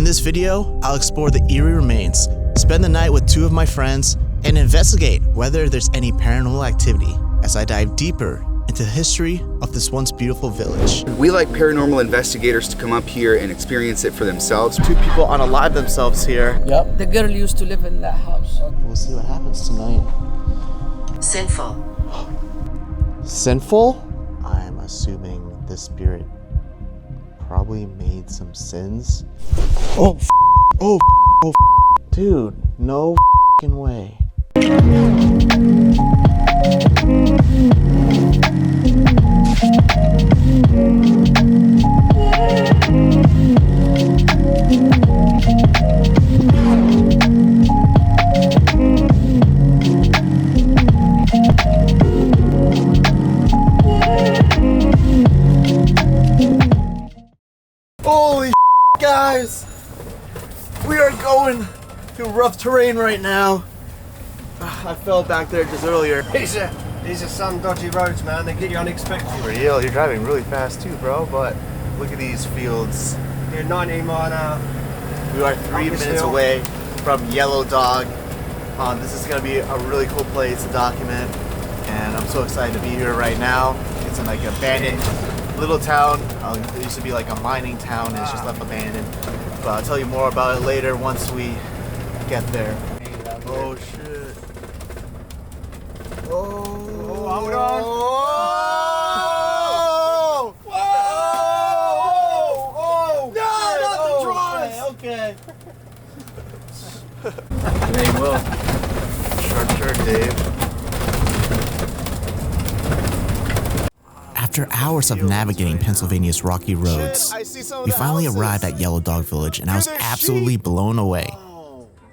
In this video, I'll explore the eerie remains, spend the night with two of my friends, and investigate whether there's any paranormal activity as I dive deeper into the history of this once beautiful village. We like paranormal investigators to come up here and experience it for themselves. Two people unalive themselves here. Yep. The girl used to live in that house. We'll see what happens tonight. Sinful. Sinful? I'm assuming this spirit probably made some sins. Oh, oh, oh, dude, no way. Holy guys, we are going through rough terrain right now. I fell back there just earlier. These are some dodgy roads, man. They get you unexpected. Real, you're driving really fast too, bro, but look at these fields. You're 90 mile an hour. We are 3 minutes away from Yellow Dog. This is going to be a really cool place to document, and I'm so excited to be here right now. It's in like an abandoned little town. It used to be like a mining town, and it's just left abandoned. But I'll tell you more about it later once we get there. Oh shit. Oh, hold on. Oh! Whoa! No, not the drawers! Okay. They will. Sure, Dave. After hours of navigating Pennsylvania's rocky roads, we finally arrived at Yellow Dog Village, and I was absolutely blown away.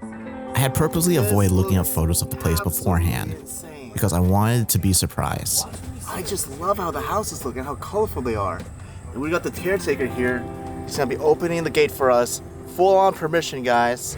I had purposely avoided looking up photos of the place beforehand because I wanted to be surprised. I just love how the houses look and how colorful they are. And we got the caretaker here. He's gonna be opening the gate for us. Full on permission, guys.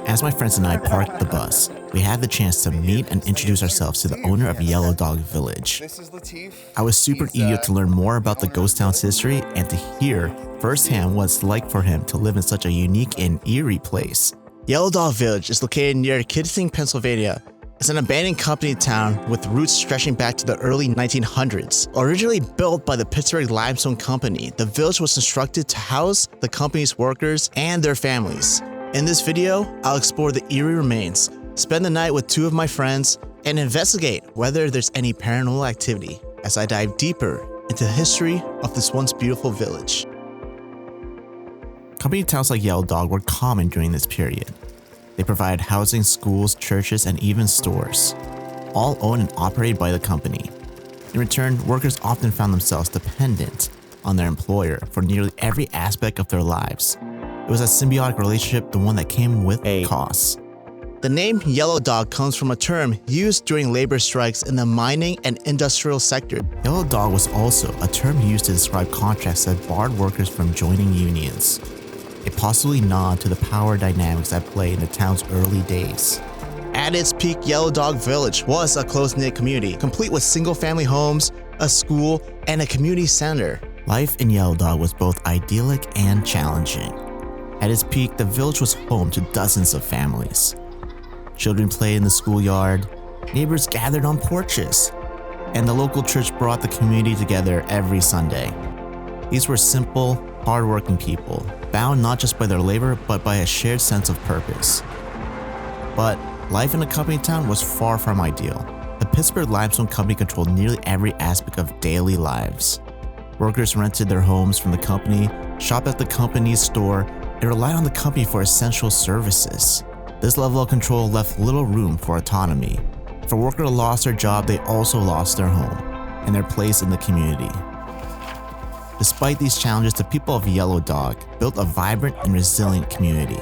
As my friends and I parked the bus, we had the chance to meet and introduce ourselves to the owner of Yellow Dog Village. This is Latif. I was super eager to learn more about the ghost town's history and to hear firsthand what it's like for him to live in such a unique and eerie place. Yellow Dog Village is located near Kiddising, Pennsylvania. It's an abandoned company town with roots stretching back to the early 1900s. Originally built by the Pittsburgh Limestone Company, the village was constructed to house the company's workers and their families. In this video, I'll explore the eerie remains, spend the night with two of my friends, and investigate whether there's any paranormal activity as I dive deeper into the history of this once beautiful village. Company towns like Yellow Dog were common during this period. They provided housing, schools, churches, and even stores, all owned and operated by the company. In return, workers often found themselves dependent on their employer for nearly every aspect of their lives. It was a symbiotic relationship, the one that came with costs. The name Yellow Dog comes from a term used during labor strikes in the mining and industrial sector. Yellow Dog was also a term used to describe contracts that barred workers from joining unions, a possibly nod to the power dynamics at play in the town's early days. At its peak, Yellow Dog Village was a close-knit community, complete with single-family homes, a school, and a community center. Life in Yellow Dog was both idyllic and challenging. At its peak, the village was home to dozens of families. Children played in the schoolyard, neighbors gathered on porches, and the local church brought the community together every Sunday. These were simple, hardworking people, bound not just by their labor, but by a shared sense of purpose. But life in a company town was far from ideal. The Pittsburgh Limestone Company controlled nearly every aspect of daily lives. Workers rented their homes from the company, shopped at the company's store, and relied on the company for essential services. This level of control left little room for autonomy. If a worker lost their job, they also lost their home and their place in the community. Despite these challenges, the people of Yellow Dog built a vibrant and resilient community.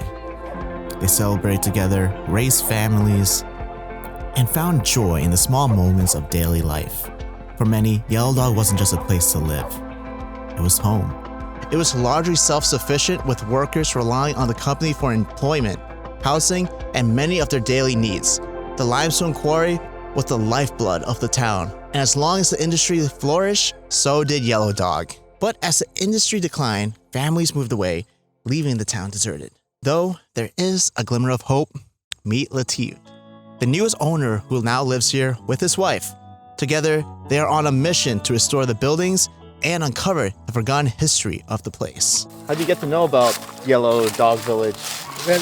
They celebrated together, raised families, and found joy in the small moments of daily life. For many, Yellow Dog wasn't just a place to live. It was home. it was largely self-sufficient, with workers relying on the company for employment, housing, and many of their daily needs. The limestone quarry was the lifeblood of the town, and as long as the industry flourished, so did Yellow Dog. But as the industry declined, families moved away, leaving the town deserted. Though there is a glimmer of hope, meet Latif, the newest owner who now lives here with his wife. Together, they are on a mission to restore the buildings and uncover the forgotten history of the place. How did you get to know about Yellow Dog Village? Well,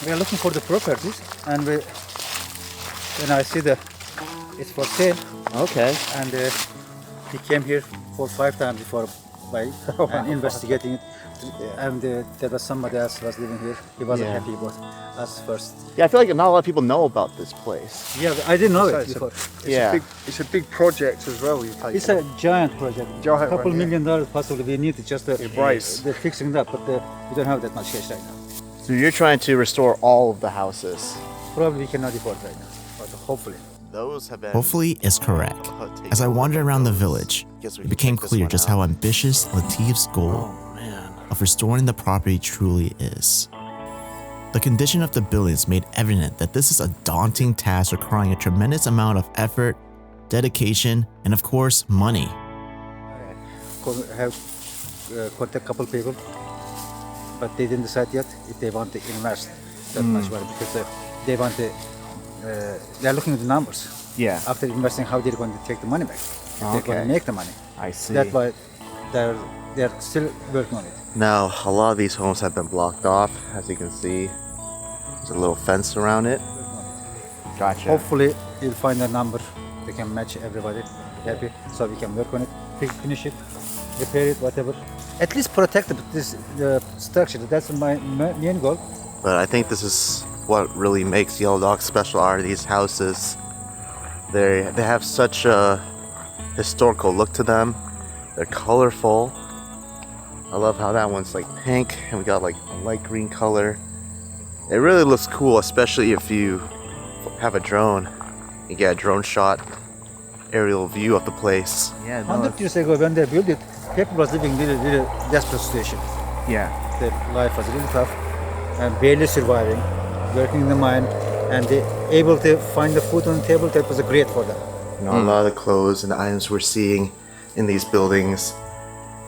we are looking for the properties, and when I see it's for sale. Okay. And we came here 4 or 5 times before and investigating it. And there was somebody else who was living here. He wasn't happy about us first. Yeah, I feel like not a lot of people know about this place. Yeah, I didn't know it before. It's a big project as well. It's a giant project. Giant a couple one, $1 million possibly. We need just the price. They're fixing it up, but we don't have that much cash right now. So you're trying to restore all of the houses. Probably we cannot afford right now, but hopefully. Those have been. Hopefully is correct. As I wandered around the village, it became clear just how ambitious Latif's goal of restoring the property truly is. The condition of the buildings made evident that this is a daunting task requiring a tremendous amount of effort, dedication, and of course, money. I have contact a couple people, but they didn't decide yet if they want to invest that much money, because they want to. They're looking at the numbers. Yeah. After investing, how they're going to take the money back. If they're going to make the money. I see. That's why they're still working on it. Now, a lot of these homes have been blocked off, as you can see. There's a little fence around it. Gotcha. Hopefully, you'll find a number that can match everybody happy, so we can work on it, finish it, repair it, whatever. At least protect the structure. That's my main goal. But I think this is what really makes Yellow Dog special, are these houses. They have such a historical look to them. They're colorful. I love how that one's like pink and we got like a light green color. It really looks cool, especially if you have a drone. You get a drone shot, aerial view of the place. Yeah, 100 years ago when they built it, people was living in really desperate situation. Yeah. Their life was really tough and barely surviving, working in the mine, and they able to find the food on the table. That was great for them. You know, a lot of the clothes and the items we're seeing in these buildings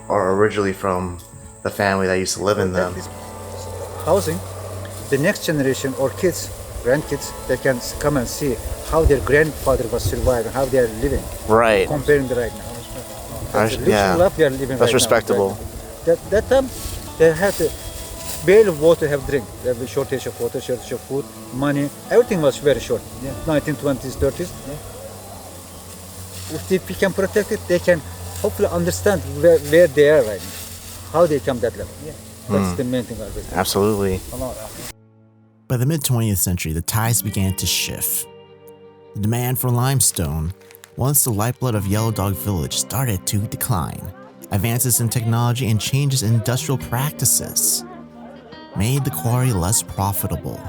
are originally from the family that used to live in them. This housing, the next generation or kids, grandkids, they can come and see how their grandfather was surviving, how they are living. Right. Comparing the right now. That's the life they are living. That's right respectable. Now. That time, they had to barely water have drink. There was shortage of water, shortage of food, money. Everything was very short. 1920s, 30s. If we can protect it, they can hopefully understand where they are right now, how they come that level. That's the main thing. Absolutely. By the mid-20th century, the tides began to shift. The demand for limestone, once the lifeblood of Yellow Dog Village, started to decline. Advances in technology and changes in industrial practices made the quarry less profitable.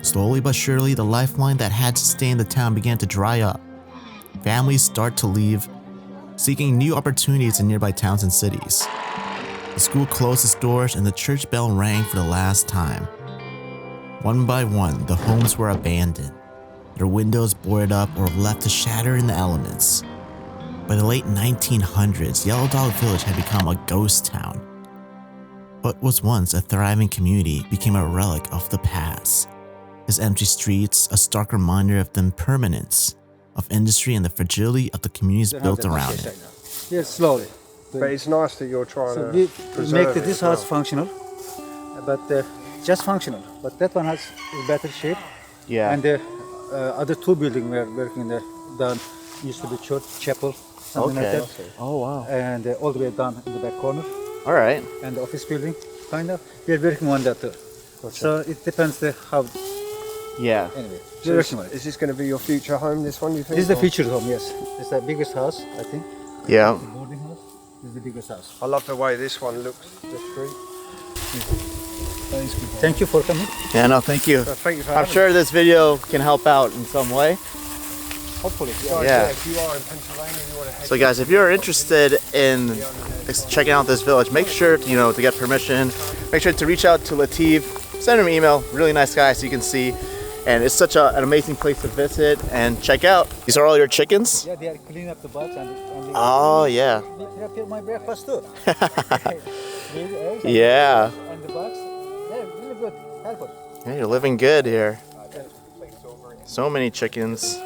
Slowly but surely, the lifeline that had sustained the town began to dry up. Families start to leave, seeking new opportunities in nearby towns and cities. The school closed its doors and the church bell rang for the last time. One by one, the homes were abandoned, their windows boarded up or left to shatter in the elements. By the late 1900s, Yellow Dog Village had become a ghost town. What was once a thriving community became a relic of the past. Its empty streets, a stark reminder of the impermanence of industry and the fragility of the communities built around it. Yes, slowly. But it's nice that you're trying to we preserve make this house functional, but just functional. But that one has better shape. Yeah. And the other two buildings we're working there, down used to be church, chapel, something like that. Oh wow. And all the way down in the back corner. All right. And the office building, kind of. We're working on that too. So it depends how. Yeah. Anyway, So is this going to be your future home, this one, you think? this is the future home, yes. It's the biggest house, I think. Yeah. The boarding house. This is the biggest house. I love the way this one looks, the street. Thank you for coming. Yeah, no, thank you. So thank you for I'm having sure this video can help out in some way. Hopefully. Yeah. If you are in Pennsylvania, you want to head So guys, if you're interested in checking out this village, make sure to, to get permission. Make sure to reach out to Latif, send him an email. Really nice guy, so you can see. And it's such an amazing place to visit and check out. These are all your chickens? Yeah, they are cleaning up the box and Oh yeah. they prepare my breakfast too. Yeah. And the box, yeah, really good. Helpful. Yeah, you're living good here. So many chickens.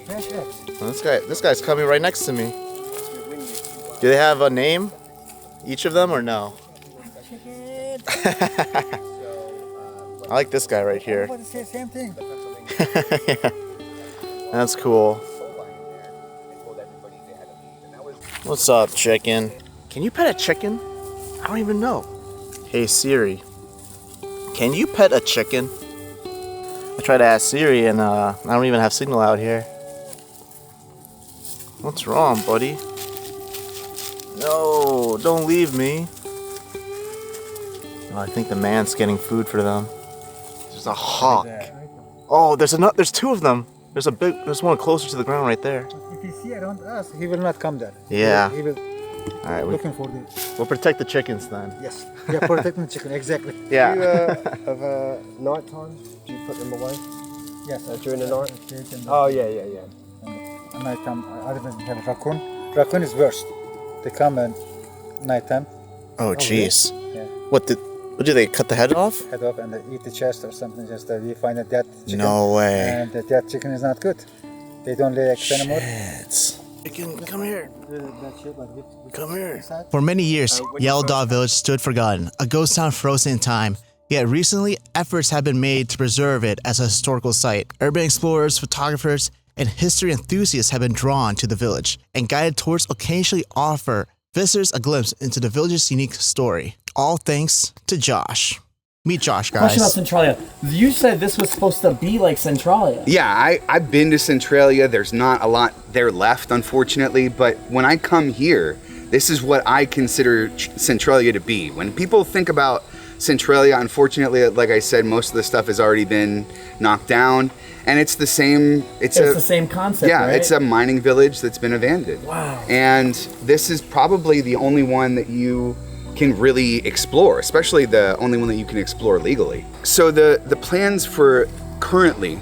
Fresh eggs. Well, this guy's coming right next to me. Do they have a name? Each of them or no? I like this guy right here. Everybody say the same thing. Yeah. That's cool. What's up, chicken? Can you pet a chicken? I don't even know. Hey Siri, can you pet a chicken? I tried to ask Siri and I don't even have signal out here. What's wrong, buddy? No, don't leave me. Oh, I think the man's getting food for them. There's a hawk. Oh, there's two of them. There's one closer to the ground right there. If he see around us, he will not come there. Yeah. He will All right, looking for the. we'll protect the chickens then. Yes. Yeah, protecting the chicken exactly. Yeah. Do you, of night time, do you put them away Yes. during the night? And Oh, yeah. night time, I even have raccoon. Raccoon is worst. They come at night time, Oh, jeez. Yeah. What do they cut the head off? head off and they eat the chest or something. Just we find a dead chicken. No way. And the dead chicken is not good. They don't lay eggs anymore. Shit. Chicken, come here. Come here. For many years, Yellow Dog Village stood forgotten, a ghost town frozen in time. Yet recently, efforts have been made to preserve it as a historical site. Urban explorers, photographers, and history enthusiasts have been drawn to the village and guided tours occasionally offer visitors a glimpse into the village's unique story. All thanks to Josh. Meet Josh, Question about guys. Centralia. You said this was supposed to be like Centralia. Yeah, I've been to Centralia. There's not a lot there left, unfortunately. But when I come here, this is what I consider Centralia to be. When people think about Centralia, unfortunately, like I said, most of the stuff has already been knocked down. And it's the same. It's the same concept. Yeah, right? it's a mining village that's been abandoned. Wow. And this is probably the only one that you can really explore, especially the only one that you can explore legally. So the plans for currently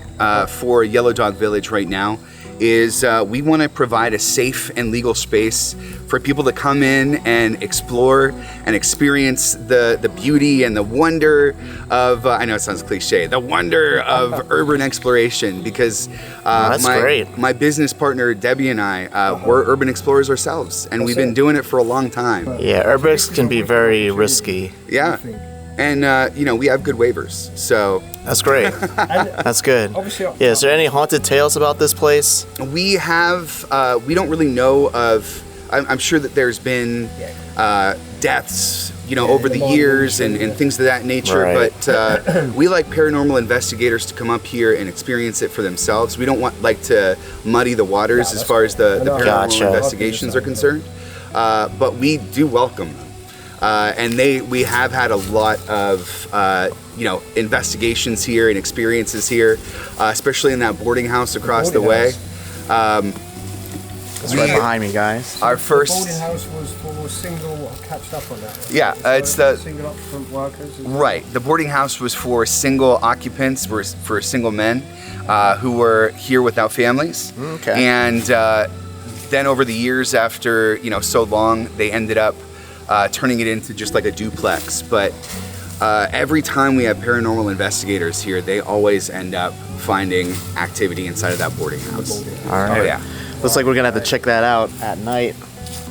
for Yellow Dog Village right now is we want to provide a safe and legal space for people to come in and explore and experience the beauty and the wonder of, I know it sounds cliche, the wonder of urban exploration, because That's great. my business partner Debbie and I, we're urban explorers ourselves, and we've been doing it for a long time. Yeah, urbix can be very risky. Yeah. And we have good waivers, so That's great. That's good. Yeah, is there any haunted tales about this place? we have we don't really know of. I'm sure that there's been deaths, over the years and things of that nature. Right. But we like paranormal investigators to come up here and experience it for themselves. We don't want to muddy the waters as far as the paranormal Gotcha. investigations are concerned. But we do welcome them. And we have had a lot of investigations here and experiences here, especially in that boarding house across the way. It's right behind me, guys. Our The first, boarding house was for single, I catched up on that. yeah, it's So the single occupant workers. right. The boarding house was for single occupants, for single men who were here without families. Okay. And then over the years, after so long, they ended up turning it into just like a duplex. But every time we have paranormal investigators here, they always end up finding activity inside of that boarding house. All right. Oh yeah. Looks like we're gonna have to check that out at night.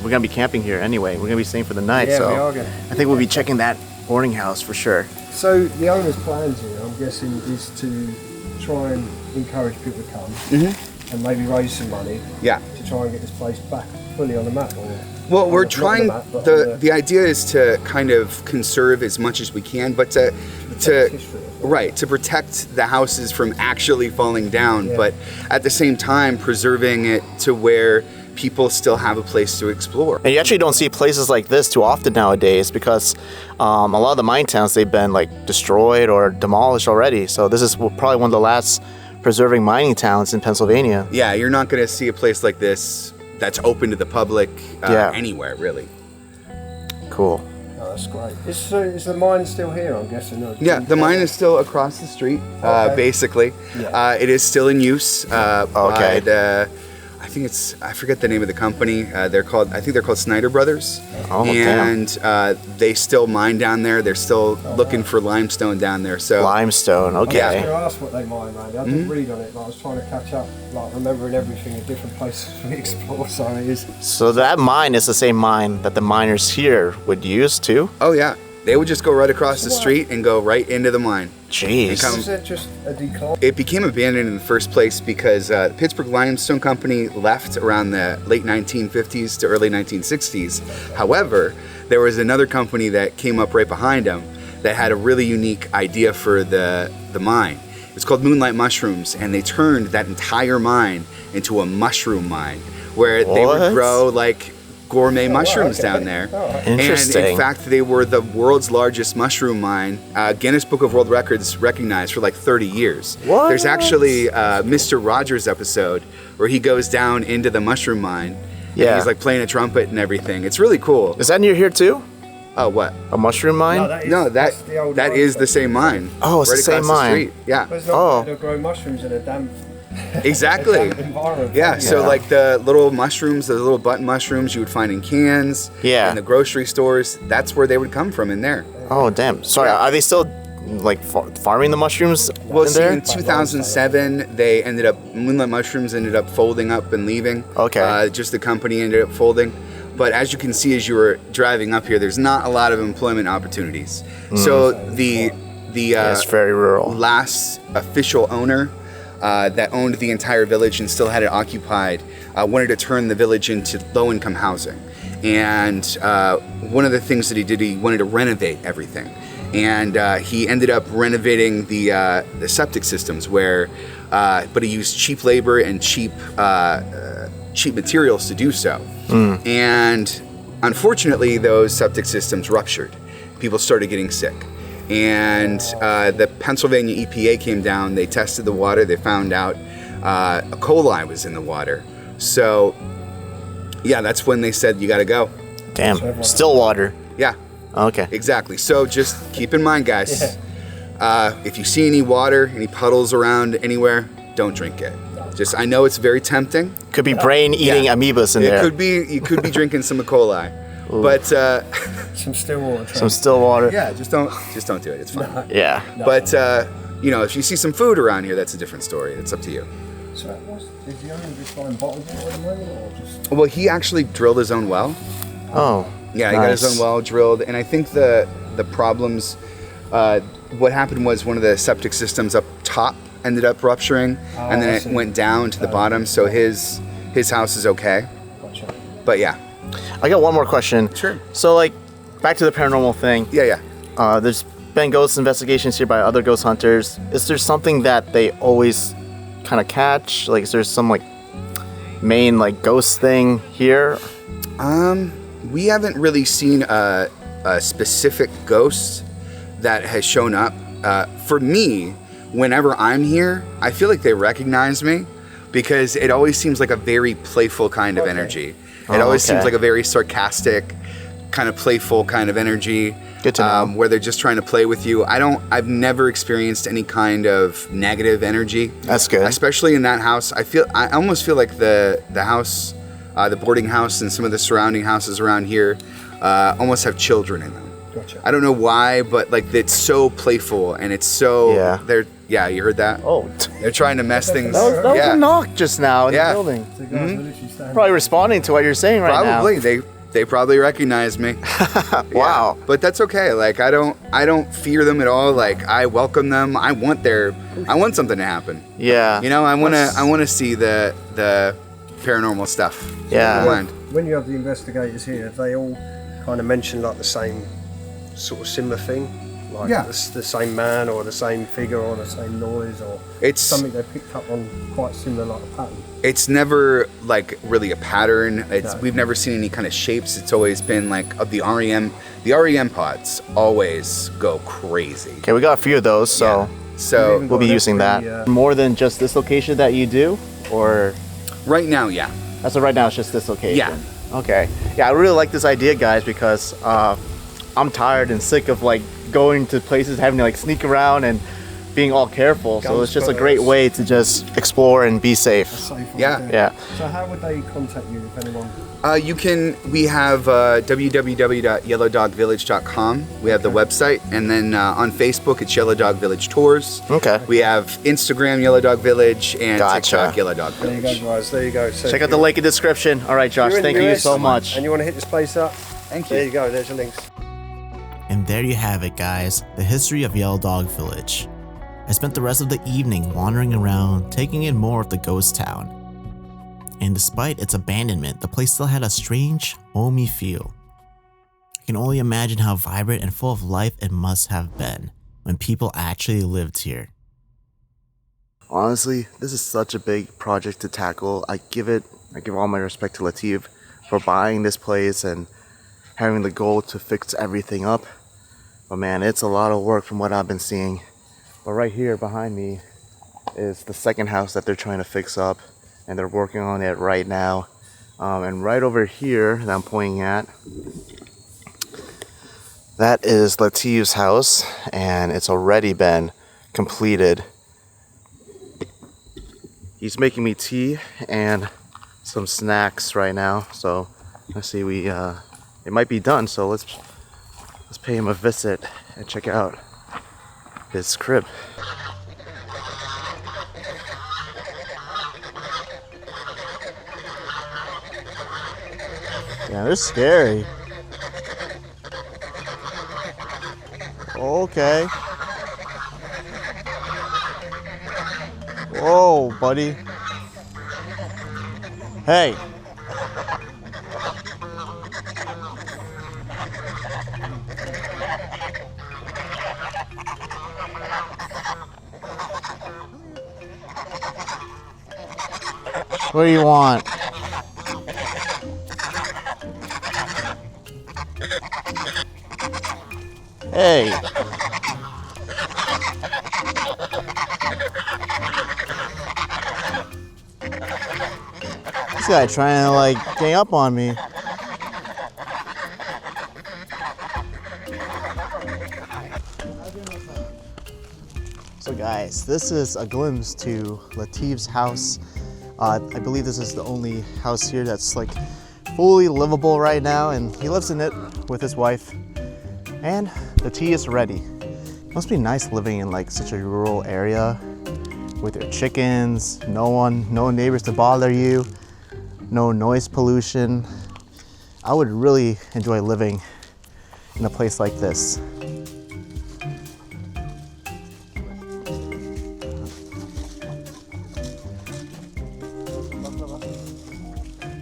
We're gonna be camping here anyway. We're gonna be staying for the night, Yeah, so we are gonna. I think we'll be checking that boarding house for sure. So the owner's plans here, I'm guessing, is to try and encourage people to come and maybe raise some money Yeah. to try and get this place back fully on the map. Well, we're not on trying. the map, but on The idea is to kind of conserve as much as we can, but to history. right, to protect the houses from actually falling down, Yeah. but at the same time preserving it to where people still have a place to explore. And you actually don't see places like this too often nowadays because a lot of the mine towns, they've been like destroyed or demolished already. So this is probably one of the last preserving mining towns in Pennsylvania. Yeah, you're not going to see a place like this that's open to the public anywhere, really. Cool. Oh, that's great. Is the mine still here, I'm guessing? Or Yeah, the mine is still across the street, basically. Yeah. It is still in use Okay. by the, I forget the name of the company. I think they're called Snyder Brothers. Oh, and they still mine down there. They're still looking for limestone down there. So Limestone, I was okay. going to ask what they mine, man. I didn't read on it, but I was trying to catch up, like remembering everything in different places we explore. So it is. So that mine is the same mine that the miners here would use too? Oh yeah, they would just go right across the street and go right into the mine. Jeez. Is it just a decline? It became abandoned in the first place because the Pittsburgh Limestone Company left around the late 1950s to early 1960s. However, there was another company that came up right behind them that had a really unique idea for the mine. It's called Moonlight Mushrooms, and they turned that entire mine into a mushroom mine where they would What? grow like gourmet mushrooms down there. Interesting. And in fact, they were the world's largest mushroom mine. Guinness Book of World Records recognized for like 30 years. What? There's actually a Mr. Rogers episode where he goes down into the mushroom mine. Yeah. And he's like playing a trumpet and everything. It's really cool. Is that near here too? Oh, what? A mushroom mine? That's the old that mine is the site. same mine. Oh, it's right the same across mine. street. Yeah, But it's not Oh. going to grow mushrooms in a damp, exactly. environment. Yeah, so Yeah. like the little mushrooms, the little button mushrooms you would find in cans, Yeah. in the grocery stores, that's where they would come from in there. Oh, damn. Sorry, are they still like farming the mushrooms Well, in see, there? in 2007, they ended up, Moonlight Mushrooms ended up folding up and leaving. Okay. Just the company ended up folding. But as you can see, as you were driving up here, there's not a lot of employment opportunities. So the It's very rural. last official owner that owned the entire village and still had it occupied wanted to turn the village into low-income housing. And one of the things that he did, he wanted to renovate everything. And he ended up renovating the septic systems but he used cheap labor and cheap materials to do so. And unfortunately, those septic systems ruptured. People started getting sick. And the Pennsylvania EPA came down, they tested the water, they found out E. coli was in the water. So, yeah, that's when they said, you gotta go. Damn. Still water. Yeah, Okay. exactly. So just keep in mind, guys, if you see any water, any puddles around anywhere, don't drink it. I know it's very tempting. Could be brain eating Yeah. amoebas in It there. could be, you could be drinking some E. coli. But Some still water. Some still water. yeah, just don't do it. It's fine. Yeah. But if you see some food around here, that's a different story. It's up to you. So is the owner just buying bottled water at the moment, or just? Well, he actually drilled his own well. Oh. Yeah, he got his nice. own well drilled, and I think the problems. What happened was one of the septic systems up top ended up rupturing, and then I it see. went down to the bottom. So his house is okay. Gotcha. But yeah, I got one more question. Sure. So, like, back to the paranormal thing. yeah. There's been ghost investigations here by other ghost hunters. Is there something that they always kind of catch? Like, is there some, like, main, like, ghost thing here? We haven't really seen a specific ghost that has shown up. For me, whenever I'm here, I feel like they recognize me because it always seems like a very playful kind of energy. It always seems like a very sarcastic, kind of playful kind of energy. Good to know. Where they're just trying to play with you. I've never experienced any kind of negative energy. That's good. Especially in that house. I almost feel like the house, the boarding house and some of the surrounding houses around here almost have children in them. Gotcha. I don't know why, but like it's so playful and it's so you heard that? Oh. They're trying to mess things. That was a knock just now in Yeah. the building. The guys are literally standing. Probably responding to what you're saying right now. Probably they probably recognize me. Wow. Yeah. But that's okay. Like I don't fear them at all. Like I welcome them. I want something to happen. Yeah. You know, I want to see the paranormal stuff. Yeah. Blind. When you have the investigators here, have they all kind of mention like the same sort of similar thing? like Yeah. the same man or the same figure or the same noise, or It's something they picked up on quite similar, like a pattern. It's never like really a pattern. No. We've never seen any kind of shapes. It's always been like of the REM. The REM pods always go crazy. Okay, we got a few of those, so Yeah. So We've we'll be got using that. every, More than just this location that you do, or right now, yeah. as of right now, it's just this location. Yeah. Okay. Yeah, I really like this idea, guys, because I'm tired and sick of like going to places, having to like sneak around and being all careful. So it's just a great way to just explore and be safe. safe way Yeah. to do it. Yeah. So how would they contact you if anyone? We have www.yellowdogvillage.com. We have the website, and then on Facebook it's Yellow Dog Village Tours. Okay. We have Instagram Yellow Dog Village and Gotcha. TikTok Yellow Dog There you Village. go, guys. There you go. So Check if out the you- link in the description. All right, Josh, you're in thank the you US so much. And you want to hit this place up? Thank There you. you go. There's your links. And there you have it, guys, the history of Yellow Dog Village. I spent the rest of the evening wandering around, taking in more of the ghost town. And despite its abandonment, the place still had a strange, homey feel. I can only imagine how vibrant and full of life it must have been when people actually lived here. Honestly, this is such a big project to tackle. I give all my respect to Latif for buying this place and having the goal to fix everything up. But man, it's a lot of work from what I've been seeing. But right here behind me is the second house that they're trying to fix up, and they're working on it right now. And right over here that I'm pointing at, that is Latif's house, and it's already been completed. He's making me tea and some snacks right now, so let's see. It might be done, so let's pay him a visit and check out his crib. Yeah, they're scary. Okay. Whoa, buddy. Hey. What do you want? Hey. This guy trying to like gang up on me. So guys, this is a glimpse to Latif's house. I believe this is the only house here that's like fully livable right now, and he lives in it with his wife. And the tea is ready. Must be nice living in like such a rural area with your chickens, no neighbors to bother you, no noise pollution. I would really enjoy living in a place like this.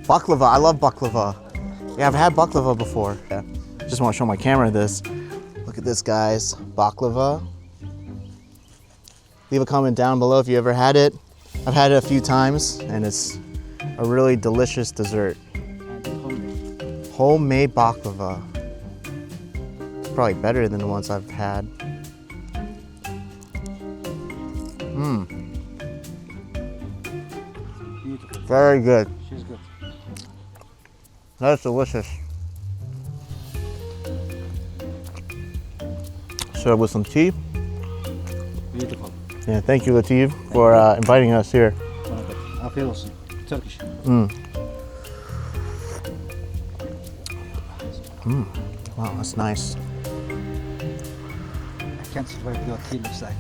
Baklava, I love baklava. Yeah, I've had baklava before. Yeah. Just want to show my camera this. Look at this, guys. Baklava. Leave a comment down below if you ever had it. I've had it a few times, and it's a really delicious dessert. Homemade baklava. It's probably better than the ones I've had. Very good. She's good. That's delicious. Served with some tea. Beautiful. Yeah, thank you, Latif, for inviting us here. Afiyet olsun. Turkish. Wow, that's nice. I can't survive without tea, looks like.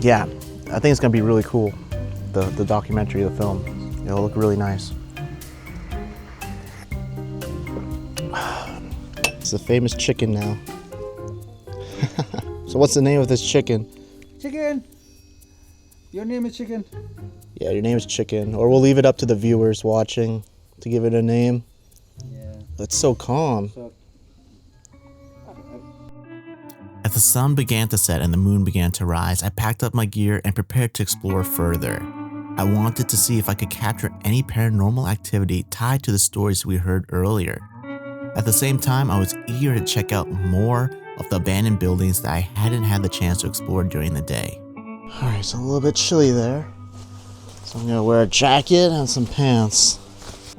Yeah, I think it's gonna be really cool. The documentary, the film. It'll look really nice. It's a famous chicken now. So what's the name of this chicken? Chicken! Your name is Chicken? Yeah, your name is Chicken. Or we'll leave it up to the viewers watching to give it a name. Yeah. It's so calm. So, I As the sun began to set and the moon began to rise, I packed up my gear and prepared to explore further. I wanted to see if I could capture any paranormal activity tied to the stories we heard earlier. At the same time, I was eager to check out more of the abandoned buildings that I hadn't had the chance to explore during the day. Alright, it's a little bit chilly there. So I'm gonna wear a jacket and some pants.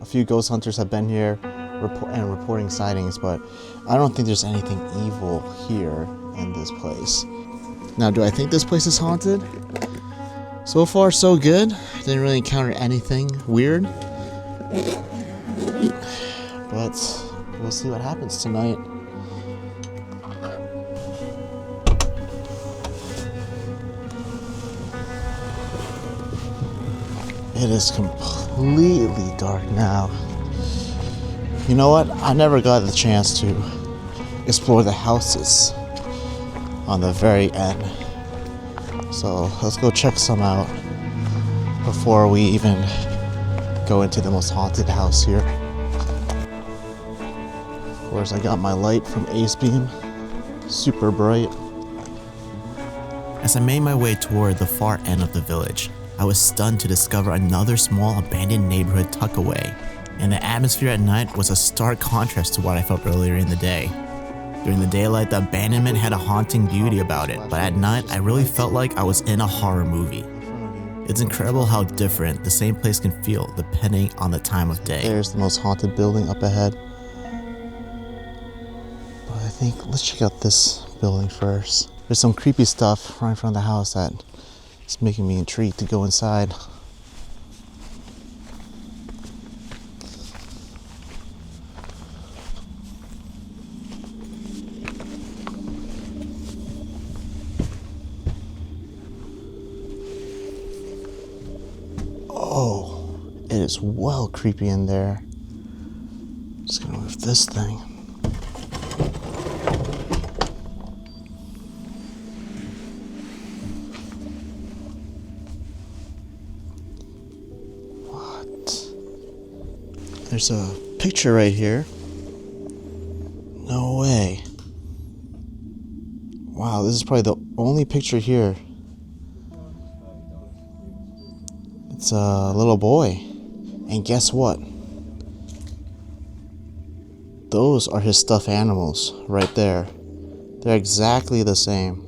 A few ghost hunters have been here reporting sightings, but I don't think there's anything evil here in this place. Now, do I think this place is haunted? So far, so good. Didn't really encounter anything weird. But we'll see what happens tonight. It is completely dark now. You know what? I never got the chance to explore the houses on the very end. So let's go check some out before we even go into the most haunted house here. Of course, I got my light from Ace Beam. Super bright. As I made my way toward the far end of the village, I was stunned to discover another small abandoned neighborhood tucked away, and the atmosphere at night was a stark contrast to what I felt earlier in the day. During the daylight, the abandonment had a haunting beauty about it, but at night, I really felt like I was in a horror movie. It's incredible how different the same place can feel depending on the time of day. There's the most haunted building up ahead. But I think let's check out this building first. There's some creepy stuff right in front of the house that is making me intrigued to go inside. Oh, it is well creepy in there. Just gonna move this thing. What? There's a picture right here. No way. Wow, this is probably the only picture here. It's a little boy. And guess what? Those are his stuffed animals right there. They're exactly the same.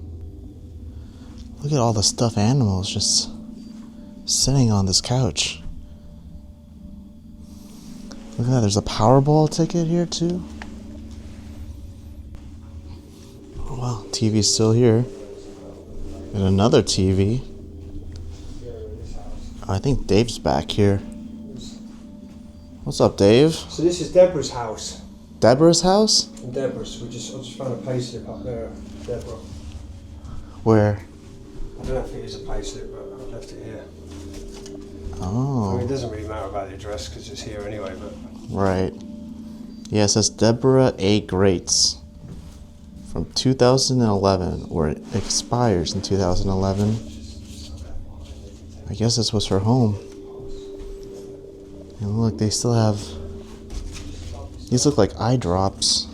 Look at all the stuffed animals just sitting on this couch. Look at that, there's a Powerball ticket here too. Oh well, TV's still here. And another TV. I think Dave's back here. What's up, Dave? So this is Deborah's house. Deborah's house? Deborah's. I just found a payslip up there, Deborah. Where? I don't know if it is a payslip, but I've left it here. Oh. I mean, it doesn't really matter about the address because it's here anyway, but... Right. Yeah, it says Deborah A. Grates from 2011, or it expires in 2011. I guess this was her home. And look, they still have... These look like eye drops.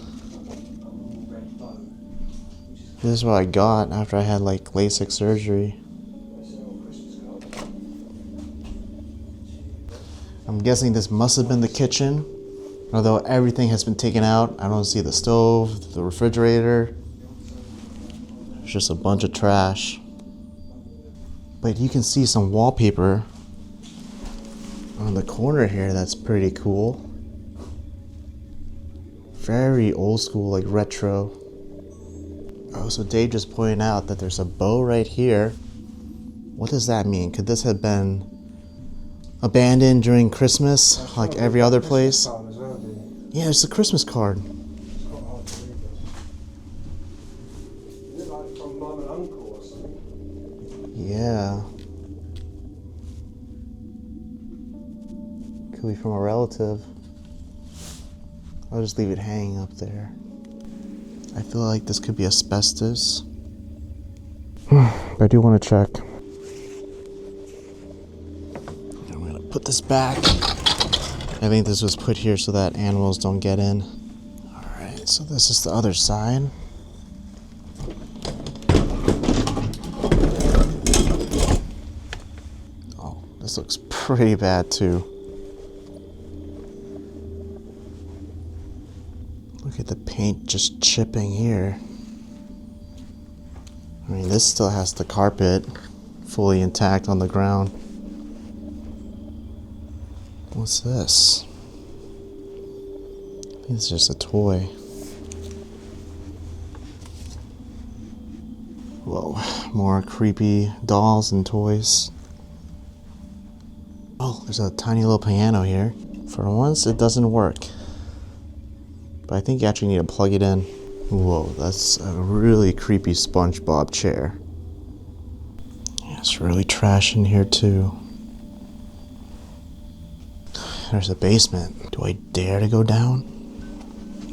This is what I got after I had like LASIK surgery. I'm guessing this must have been the kitchen. Although everything has been taken out. I don't see the stove, the refrigerator. It's just a bunch of trash. But you can see some wallpaper on the corner here that's pretty cool. Very old school, like retro. Oh, so Dave just pointed out that there's a bow right here. What does that mean? Could this have been abandoned during Christmas, like every other place? Yeah, it's a Christmas card. Is it like from Mum and Uncle or something? Yeah. Could be from a relative. I'll just leave it hanging up there. I feel like this could be asbestos. But I do want to check. I'm gonna put this back. I think this was put here so that animals don't get in. Alright, so this is the other side. This looks pretty bad too. Look at the paint just chipping here. I mean, this still has the carpet fully intact on the ground. What's this? I think it's just a toy. Whoa, more creepy dolls and toys. Oh, there's a tiny little piano here. For once, it doesn't work. But I think you actually need to plug it in. Whoa, that's a really creepy SpongeBob chair. Yeah, it's really trash in here too. There's a basement. Do I dare to go down?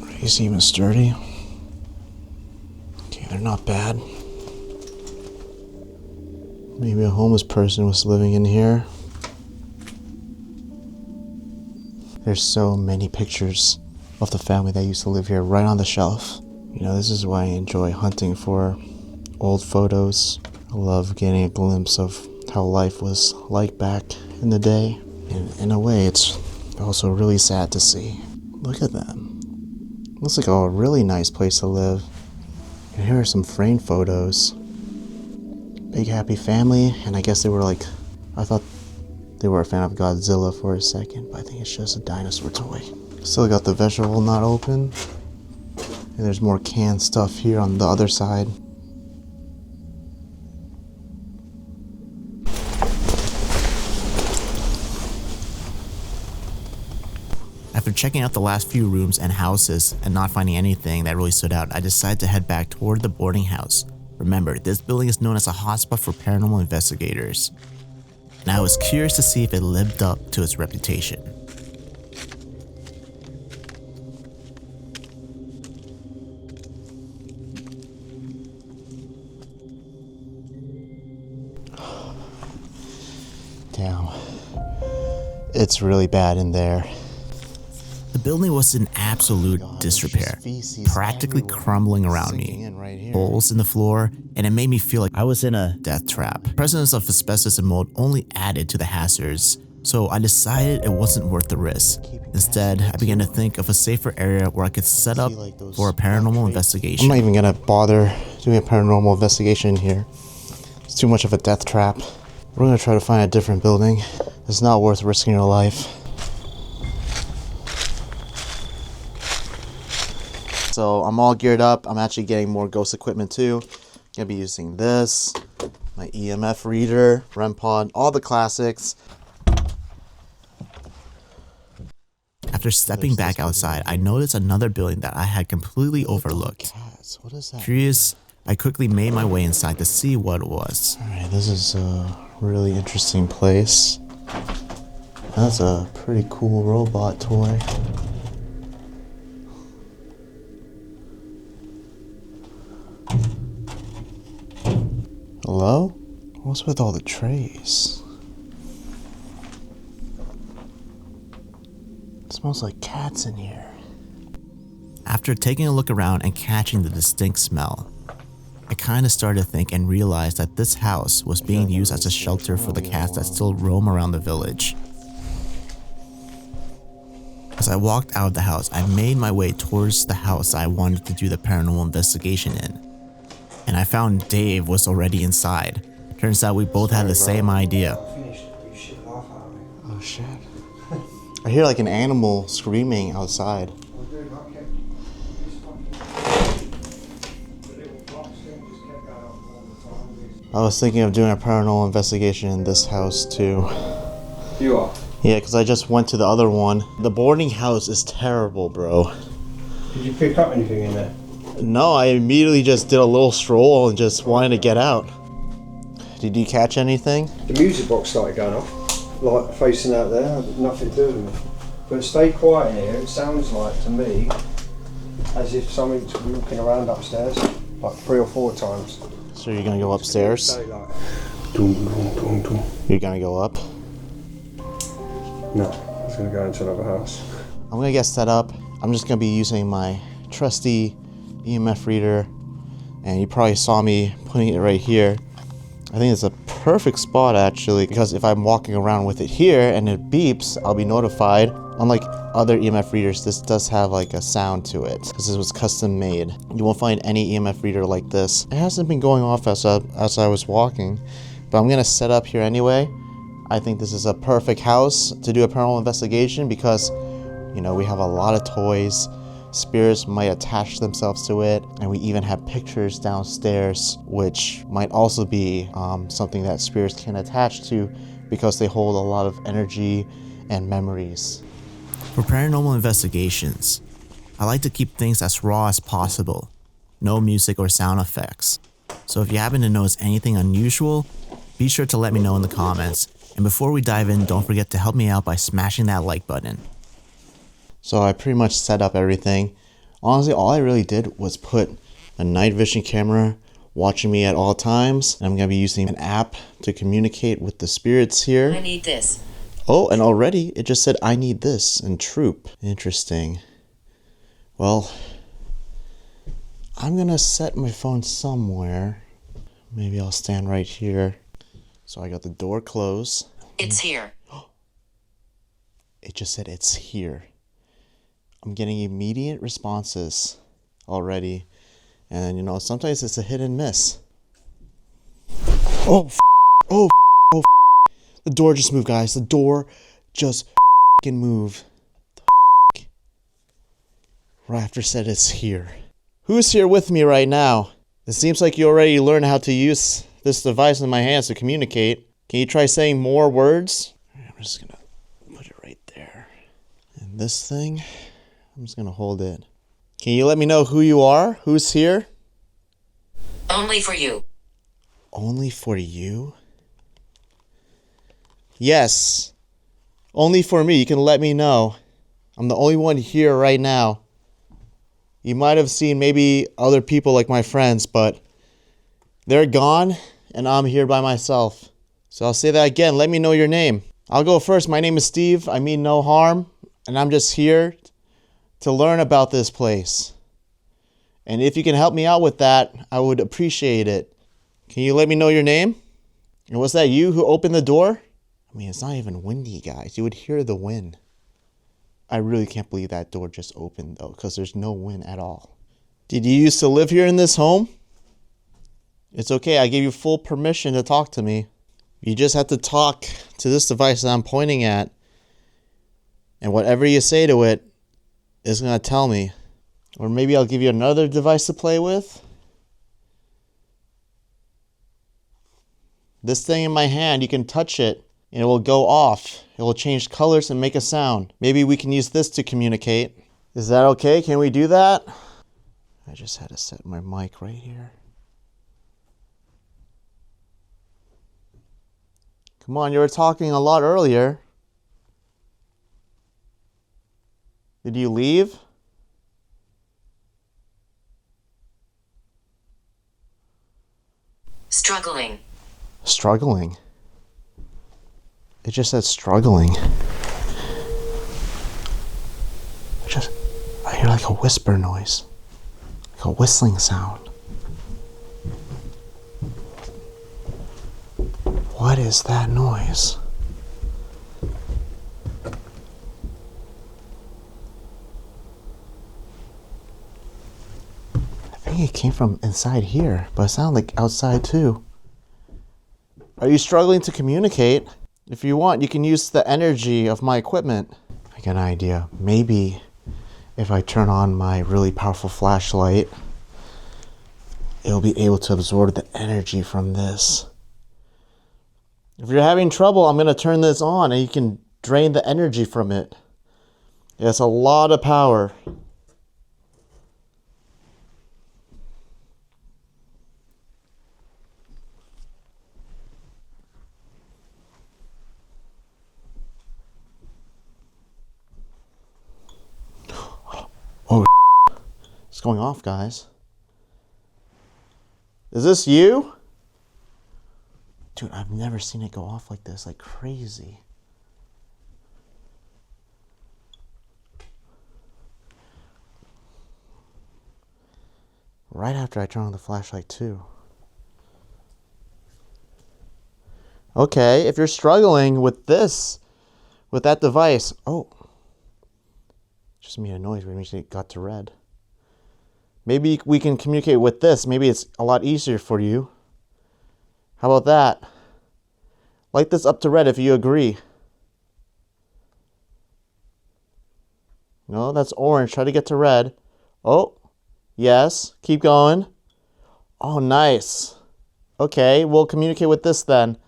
Are these even sturdy? Okay, they're not bad. Maybe a homeless person was living in here. There's so many pictures of the family that used to live here right on the shelf. You know, this is why I enjoy hunting for old photos. I love getting a glimpse of how life was like back in the day. And in a way, it's also really sad to see. Look at them. Looks like a really nice place to live. And here are some framed photos. Big happy family, and I guess they were like, I thought they were a fan of Godzilla for a second, but I think it's just a dinosaur toy. Still got the vegetable not open. And there's more canned stuff here on the other side. After checking out the last few rooms and houses and not finding anything that really stood out, I decided to head back toward the boarding house. Remember, this building is known as a hotspot for paranormal investigators, and I was curious to see if it lived up to its reputation. Damn, it's really bad in there. The building was in absolute disrepair, practically crumbling around me. Holes in the floor, and it made me feel like I was in a death trap. The presence of asbestos and mold only added to the hazards, so I decided it wasn't worth the risk. Instead, I began to think of a safer area where I could set up for a paranormal investigation. I'm not even gonna bother doing a paranormal investigation here. It's too much of a death trap. We're gonna try to find a different building. It's not worth risking your life. So I'm all geared up. I'm actually getting more ghost equipment too. Gonna be using this, my EMF reader, REM pod, all the classics. After stepping back outside, I noticed another building that I had completely overlooked. What is that? Curious, I quickly made my way inside to see what it was. Alright, this is a really interesting place. That's a pretty cool robot toy. Hello? What's with all the trays? It smells like cats in here. After taking a look around and catching the distinct smell, I kind of started to think and realized that this house was being used as a shelter for the cats that still roam around the village. As I walked out of the house, I made my way towards the house I wanted to do the paranormal investigation in. And I found Dave was already inside. Turns out we both had the same idea. Oh shit. I hear like an animal screaming outside. I was thinking of doing a paranormal investigation in this house too. You are? Yeah, because I just went to the other one. The boarding house is terrible, bro. Did you pick up anything in there? No, I immediately just did a little stroll and just wanted to get out. Did you catch anything? The music box started going off, like facing out there, had nothing to do with it. But stay quiet here, it sounds like to me as if something's walking around upstairs, like 3 or 4 times. So you're gonna go upstairs? Like, doom, doom, doom, doom. You're gonna go up? No, I was gonna go into another house. I'm gonna get set up. I'm just gonna be using my trusty EMF reader, and you probably saw me putting it right here. I think it's a perfect spot actually, because if I'm walking around with it here and it beeps, I'll be notified. Unlike other EMF readers, this does have like a sound to it because this was custom made. You won't find any EMF reader like this. It hasn't been going off as I was walking, but I'm gonna set up here anyway. I think this is a perfect house to do a paranormal investigation because, you know, we have a lot of toys. Spirits might attach themselves to it, and we even have pictures downstairs, which might also be something that spirits can attach to because they hold a lot of energy and memories. For paranormal investigations, I like to keep things as raw as possible. No music or sound effects. So if you happen to notice anything unusual, be sure to let me know in the comments. And before we dive in, don't forget to help me out by smashing that like button. So I pretty much set up everything. Honestly, all I really did was put a night vision camera watching me at all times. And I'm going to be using an app to communicate with the spirits here. I need this. Oh, and already it just said, I need this in troop. Interesting. Well, I'm going to set my phone somewhere. Maybe I'll stand right here. So I got the door closed. It's here. It just said it's here. I'm getting immediate responses already. And you know, sometimes it's a hit and miss. Oh, the door just moved, guys. The door just moved. Right after it said it's here. Who's here with me right now? It seems like you already learned how to use this device in my hands to communicate. Can you try saying more words? I'm just gonna put it right there. And this thing, I'm just gonna hold it. Can you let me know who you are? Who's here? Only for you. Only for you? Yes. Only for me. You can let me know. I'm the only one here right now. You might have seen maybe other people like my friends, but they're gone and I'm here by myself. So I'll say that again. Let me know your name. I'll go first. My name is Steve. I mean no harm. And I'm just here to learn about this place. And if you can help me out with that, I would appreciate it. Can you let me know your name? And was that you who opened the door? I mean, it's not even windy, guys. You would hear the wind. I really can't believe that door just opened, though, because there's no wind at all. Did you used to live here in this home? It's okay. I gave you full permission to talk to me. You just have to talk to this device that I'm pointing at. And whatever you say to it is going to tell me. Or maybe I'll give you another device to play with. This thing in my hand, you can touch it and it will go off. It will change colors and make a sound. Maybe we can use this to communicate. Is that okay? Can we do that? I just had to set my mic right here. Come on, you were talking a lot earlier. Did you leave? Struggling. Struggling? It just said struggling. I hear like a whisper noise. Like a whistling sound. What is that noise? I think it came from inside here, but it sounded like outside too. Are you struggling to communicate? If you want, you can use the energy of my equipment. I got an idea. Maybe if I turn on my really powerful flashlight, it'll be able to absorb the energy from this. If you're having trouble, I'm going to turn this on and you can drain the energy from it. It's a lot of power. Oh, it's going off, guys. Is this you? Dude, I've never seen it go off like this, like crazy. Right after I turn on the flashlight too. Okay, if you're struggling with this, with that device, oh, just made a noise when it got to red. Maybe we can communicate with this. Maybe it's a lot easier for you. How about that? Light this up to red if you agree. No, that's orange. Try to get to red. Oh, yes. Keep going. Oh, nice. Okay, we'll communicate with this then.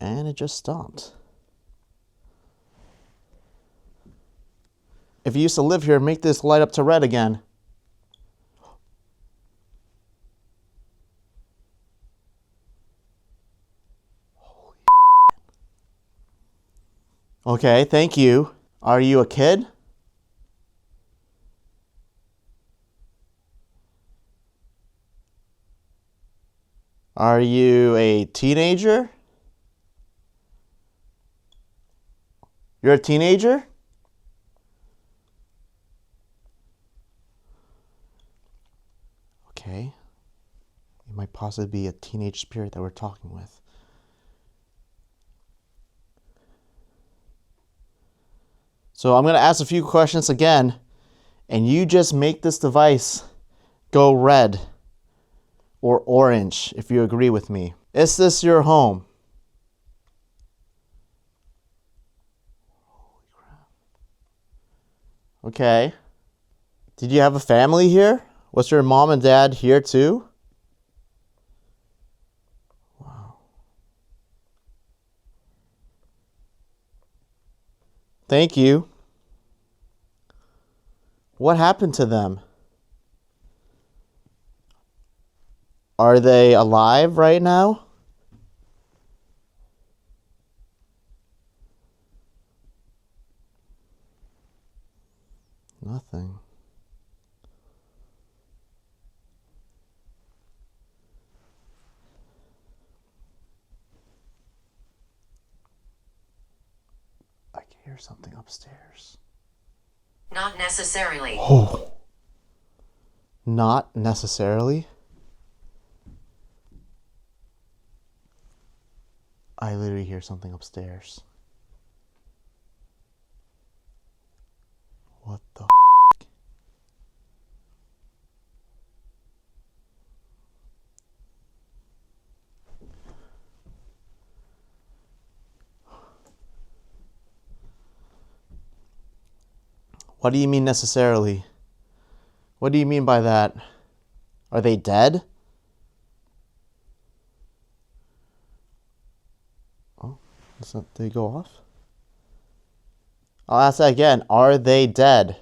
And it just stopped. If you used to live here, make this light up to red again. Holy. Okay, thank you. Are you a kid? Are you a teenager? You're a teenager? Okay. It might possibly be a teenage spirit that we're talking with. So I'm going to ask a few questions again, and you just make this device go red or orange if you agree with me. Is this your home? Holy crap. Okay. Did you have a family here? Was your mom and dad here too? Wow. Thank you. What happened to them? Are they alive right now? Nothing. I can hear something upstairs. Not necessarily. Oh. Not necessarily? I literally hear something upstairs. What the f***? What do you mean necessarily? What do you mean by that? Are they dead? Oh, did they go off? I'll ask that again. Are they dead?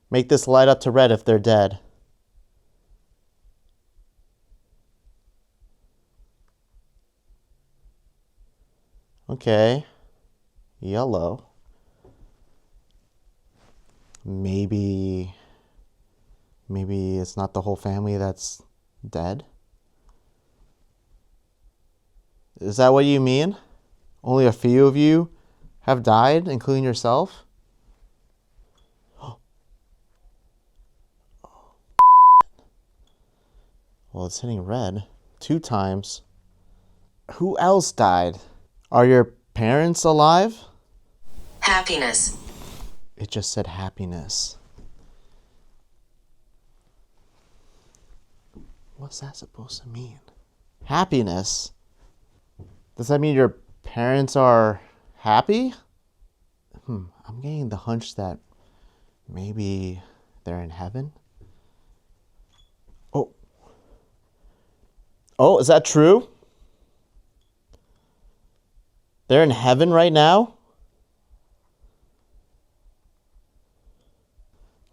Make this light up to red if they're dead. Okay. Yellow. Maybe it's not the whole family that's dead. Is that what you mean? Only a few of you have died, including yourself? Well, it's hitting red 2 times. Who else died? Are your parents alive? Happiness. It just said happiness. What's that supposed to mean? Happiness? Does that mean your parents are happy? I'm getting the hunch that maybe they're in heaven. Oh, is that true? They're in heaven right now?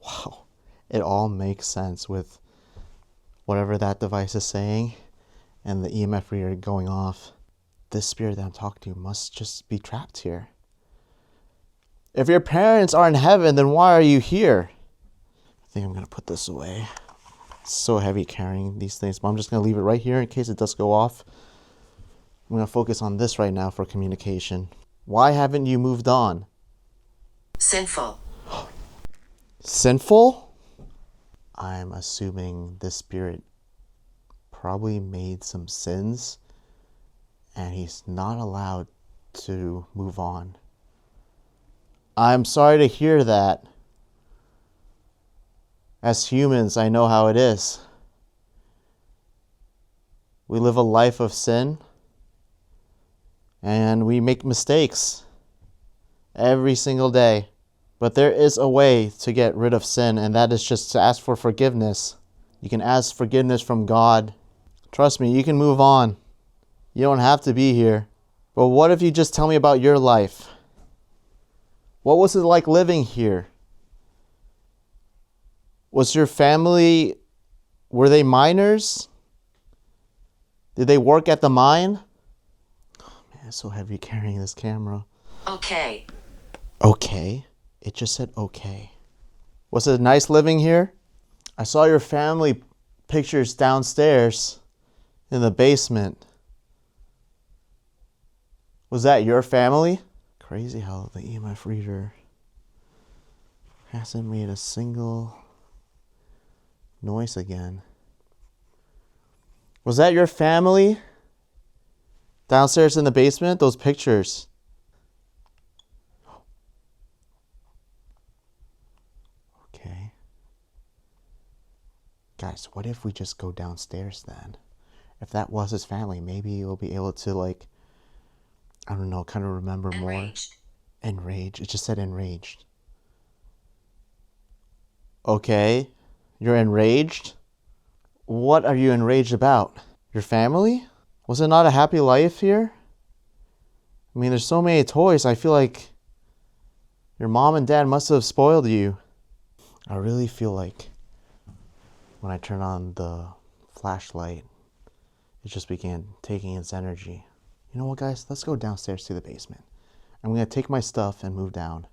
Wow. It all makes sense with whatever that device is saying and the EMF reader going off. This spirit that I'm talking to must just be trapped here. If your parents are in heaven, then why are you here? I think I'm going to put this away. It's so heavy carrying these things, but I'm just going to leave it right here in case it does go off. I'm going to focus on this right now for communication. Why haven't you moved on? Sinful. Sinful? I'm assuming this spirit probably made some sins and he's not allowed to move on. I'm sorry to hear that. As humans, I know how it is. We live a life of sin, and we make mistakes every single day. But there is a way to get rid of sin, and that is just to ask for forgiveness. You can ask forgiveness from God. Trust me, you can move on. You don't have to be here. But what if you just tell me about your life? What was it like living here? Was your family, were they miners? Did they work at the mine? Oh man, it's so heavy carrying this camera. Okay. Okay. It just said okay. Was it nice living here? I saw your family pictures downstairs in the basement. Was that your family? Crazy how the EMF reader hasn't made a single noise again. Was that your family? Downstairs in the basement? Those pictures. Okay. Guys, what if we just go downstairs then? If that was his family, maybe we'll be able to, like, I don't know, kind of remember Enraged. more. Enraged. It just said enraged. Okay. You're enraged? What are you enraged about? Your family? Was it not a happy life here? I mean, there's so many toys. I feel like your mom and dad must have spoiled you. I really feel like when I turn on the flashlight, it just began taking its energy. You know what, guys? Let's go downstairs to the basement. I'm going to take my stuff and move down.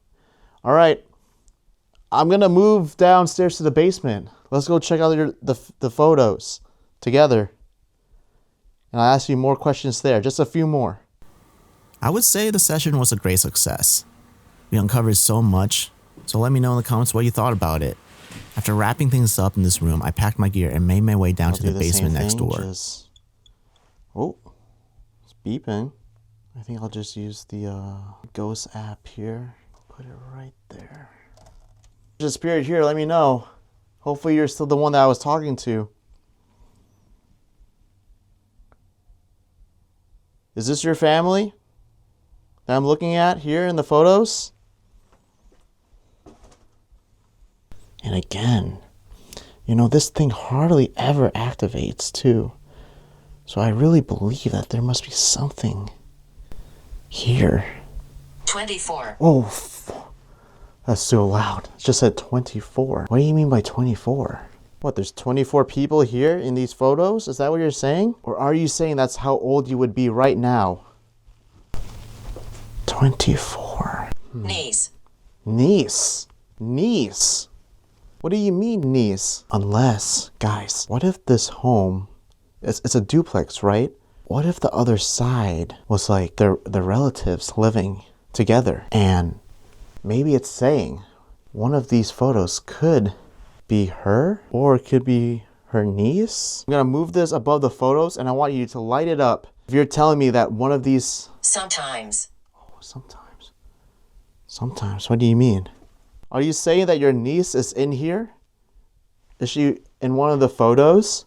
All right. I'm going to move downstairs to the basement. Let's go check out the photos together. And I'll ask you more questions there. Just a few more. I would say the session was a great success. We uncovered so much. So let me know in the comments what you thought about it. After wrapping things up in this room, I packed my gear and made my way down to the basement next door. Oh, it's beeping. I think I'll just use the Ghost app here. Put it right there. There's a spirit here, let me know. Hopefully you're still the one that I was talking to. Is this your family that I'm looking at here in the photos? And again, you know, this thing hardly ever activates too. So I really believe that there must be something here. 24. Oh, that's so loud. It just said 24. What do you mean by 24? What, there's 24 people here in these photos? Is that what you're saying? Or are you saying that's how old you would be right now? 24. Niece. Niece. Niece. What do you mean, niece? Unless, guys, what if this home, it's a duplex, right? What if the other side was like the relatives living together? And maybe it's saying one of these photos could be her, or it could be her niece. I'm gonna move this above the photos and I want you to light it up. If you're telling me that one of these... Sometimes. Oh, sometimes. Sometimes, what do you mean? Are you saying that your niece is in here? Is she in one of the photos?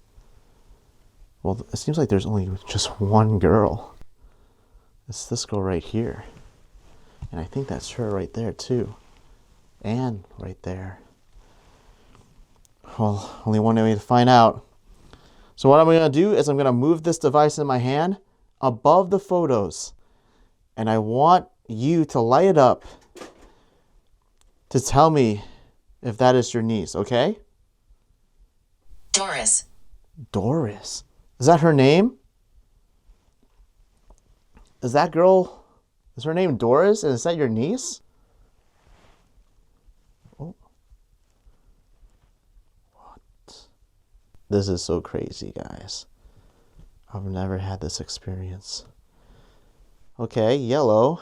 Well, it seems like there's only just one girl. It's this girl right here. And I think that's her right there too. And right there. Well, only one way to find out. So what I'm going to do is I'm going to move this device in my hand above the photos. And I want you to light it up to tell me if that is your niece, okay? Doris. Doris. Is that her name? Is that girl, is her name Doris? And is that your niece? Oh. What? This is so crazy, guys. I've never had this experience. Okay, yellow.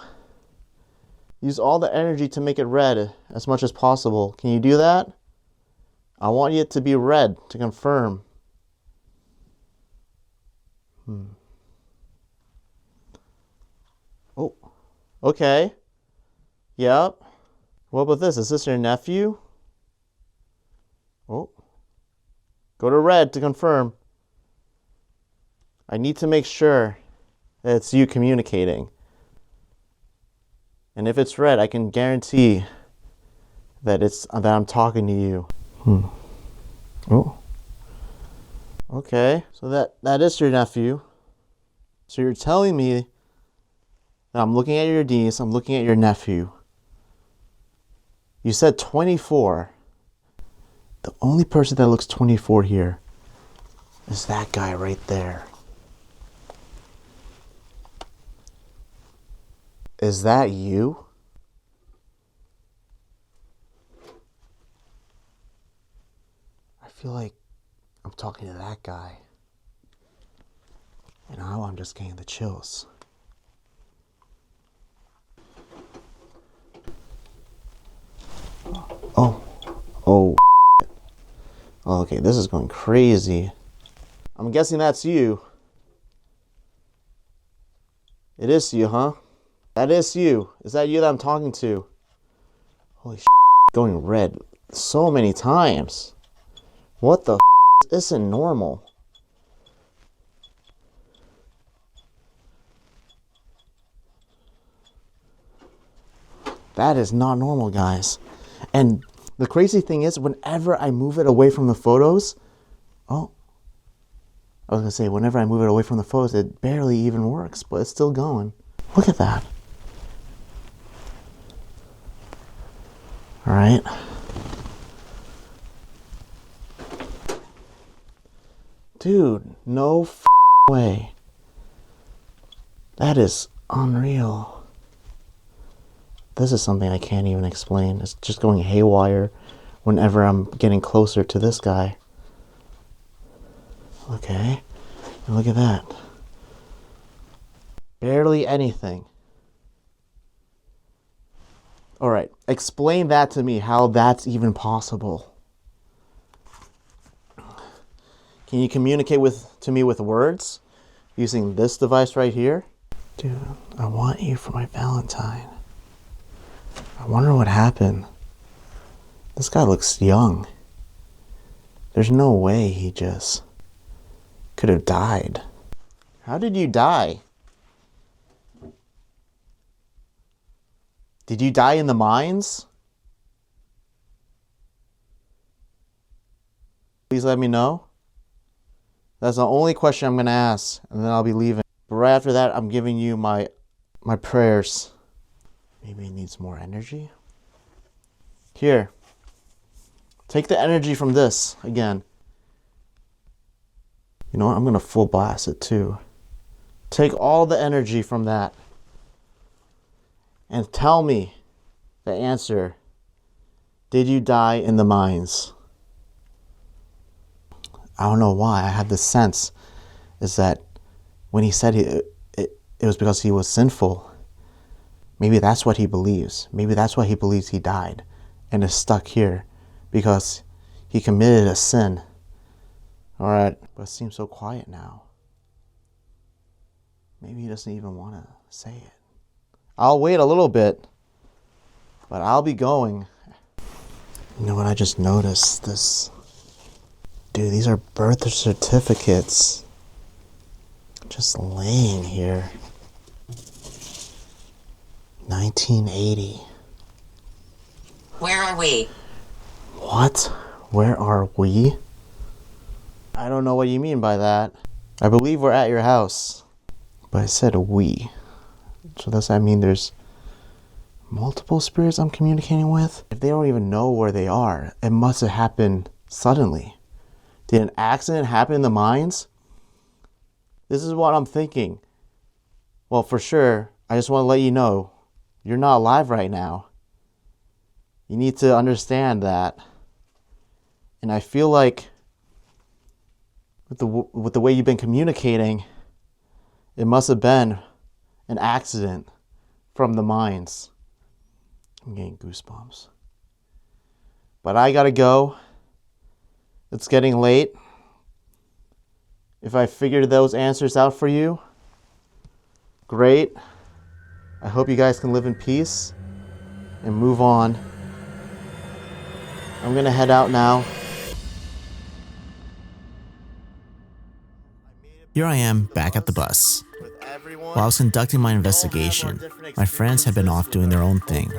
Use all the energy to make it red as much as possible. Can you do that? I want it to be red to confirm. Oh, okay. Yep. What about this? Is this your nephew? Oh. Go to red to confirm. I need to make sure that it's you communicating. And if it's red, I can guarantee that I'm talking to you. Oh. Okay. So that is your nephew. So you're telling me that I'm looking at your Ds, I'm looking at your nephew. You said 24. The only person that looks 24 here is that guy right there. Is that you? I feel like I'm talking to that guy. And now I'm just getting the chills. Oh. Oh. Okay, this is going crazy. I'm guessing that's you. It is you, huh? That is you. Is that you that I'm talking to? Holy shit, going red so many times. What the isn't normal? That is not normal, guys. And the crazy thing is, whenever I move it away from the photos, whenever I move it away from the photos, it barely even works, but it's still going. Look at that. All right. Dude, no way. That is unreal. This is something I can't even explain. It's just going haywire whenever I'm getting closer to this guy. Okay. And look at that. Barely anything. All right. Explain that to me, how that's even possible. Can you communicate to me with words using this device right here? Dude, I want you for my Valentine. I wonder what happened. This guy looks young. There's no way he just could have died. How did you die? Did you die in the mines? Please let me know. That's the only question I'm going to ask, and then I'll be leaving. But right after that, I'm giving you my prayers. Maybe he needs more energy? Here. Take the energy from this again. You know what? I'm going to full blast it too. Take all the energy from that. And tell me the answer. Did you die in the mines? I don't know why. I had this sense is that when he said it was because he was sinful. Maybe that's what he believes. Maybe that's why he believes he died and is stuck here because he committed a sin. All right, but it seems so quiet now. Maybe he doesn't even want to say it. I'll wait a little bit, but I'll be going. You know what? I just noticed this. Dude, these are birth certificates just laying here. 1980. Where are we? What? Where are we? I don't know what you mean by that. I believe we're at your house. But I said we. So does that mean there's multiple spirits I'm communicating with? If they don't even know where they are, it must have happened suddenly. Did an accident happen in the mines? This is what I'm thinking. Well, for sure, I just want to let you know, you're not alive right now. You need to understand that. And I feel like with the way you've been communicating, it must have been an accident from the mines. I'm getting goosebumps. But I gotta go. It's getting late. If I figured those answers out for you, great. I hope you guys can live in peace and move on. I'm gonna head out now. Here I am back at the bus. While I was conducting my investigation, my friends had been off doing their own thing,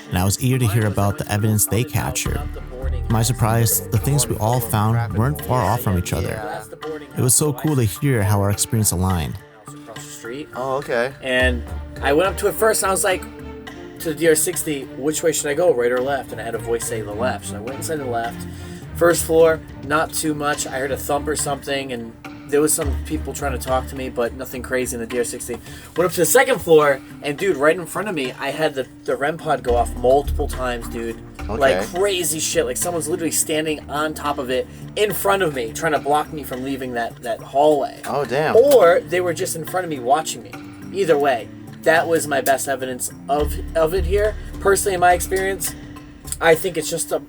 and I was eager to hear about the evidence they captured. To my surprise, the things we all found weren't far off from each other. It was so cool to hear how our experience aligned. Across the street. Oh, okay. And I went up to it first and I was like, to the DR60, which way should I go, right or left? And I had a voice say the left. So I went inside the left. First floor, not too much. I heard a thump or something, and there was some people trying to talk to me, but nothing crazy in the DR60. Went up to the second floor, and dude, right in front of me, I had the REM pod go off multiple times, dude. Okay. Like crazy shit. Like someone's literally standing on top of it in front of me, trying to block me from leaving that hallway. Oh, damn. Or they were just in front of me watching me. Either way, that was my best evidence of it here. Personally, in my experience, I think it's just a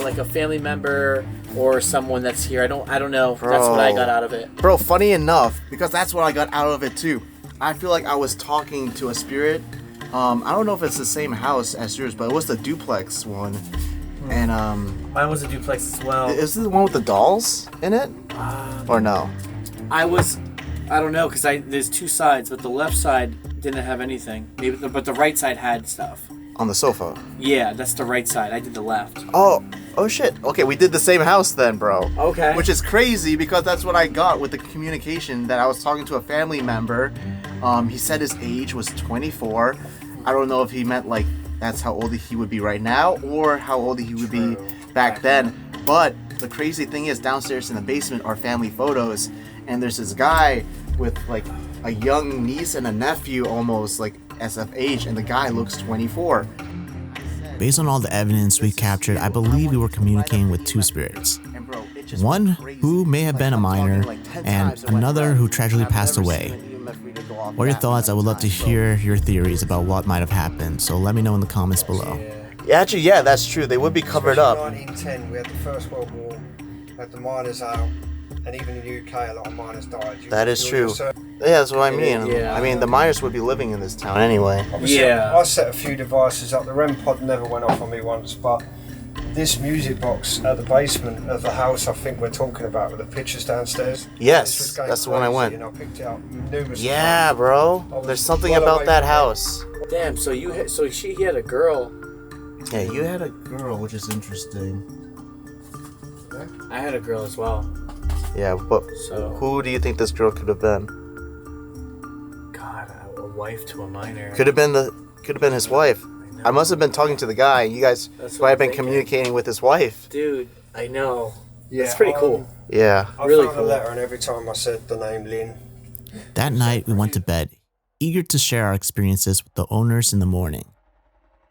like a family member or someone that's here. I don't know. Bro. That's what I got out of it. Bro, funny enough, because that's what I got out of it too. I feel like I was talking to a spirit. I don't know if it's the same house as yours, but it was the duplex one. And Mine was a duplex as well. is this the one with the dolls in it? Or no? I don't know, because there's two sides, but the left side didn't have anything. But the right side had stuff. On the sofa. Yeah, that's the right side. I did the left. Oh shit. Okay, we did the same house then, bro. Okay. Which is crazy because that's what I got with the communication that I was talking to a family member. He said his age was 24. I don't know if he meant like that's how old he would be right now or how old he would be back then. But the crazy thing is downstairs in the basement are family photos, and there's this guy with like a young niece and a nephew almost like SF age, and the guy looks 24. Based on all the evidence we captured, I believe we were communicating with two spirits. One who may have been a minor, and another who tragically passed away. What are your thoughts? I would love to hear your theories about what might have happened, so let me know in the comments below. Yeah, actually, yeah, that's true. They would be covered up. In 1910, we had the First World War, we had the miners out, and even in the UK, a lot of miners died. That is true. Yeah, that's what I mean. Yeah. I mean, the miners would be living in this town anyway. Yeah. I set a few devices up. The REM pod never went off on me once, but this music box at the basement of the house, I think we're talking about, with the pictures downstairs. Yes, this was going that's the one I crazy, went. And I picked it up numerous Yeah, times. bro. There's something about that house. Damn. So he had a girl. Yeah, you had a girl, which is interesting. I had a girl as well. Yeah, but So who do you think this girl could have been? God, a wife to a minor. Could have been his wife. I must have been talking to the guy. You guys That's might what have I'm been thinking. communicating with his wife. Dude, I know. Yeah, It's pretty cool. Yeah. I Really found cool. a letter, and every time I said the name Lynn, That night, we went to bed, eager to share our experiences with the owners in the morning.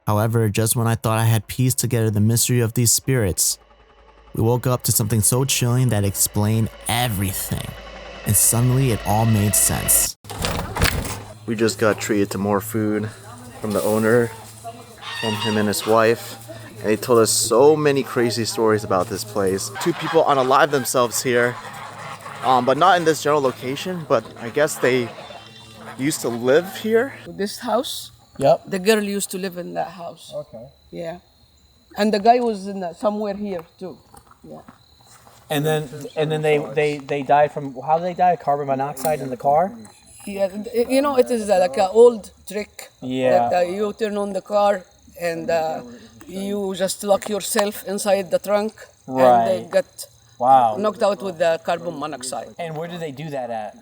However, just when I thought I had pieced together the mystery of these spirits, we woke up to something so chilling that explained everything. And suddenly, it all made sense. We just got treated to more food from the owner, from him and his wife. And they told us so many crazy stories about this place. Two people unalive themselves here, but not in this general location, but I guess they used to live here. This house, Yep. the girl used to live in that house. okay. Yeah. And the guy was in somewhere here too. Yeah. And then they died from, how did they die? Carbon monoxide in the car? Yeah, you know, it is like an old trick. Yeah. That you turn on the car and you just lock yourself inside the trunk Right. and they get Wow. knocked out with the carbon monoxide. And where did they do that at?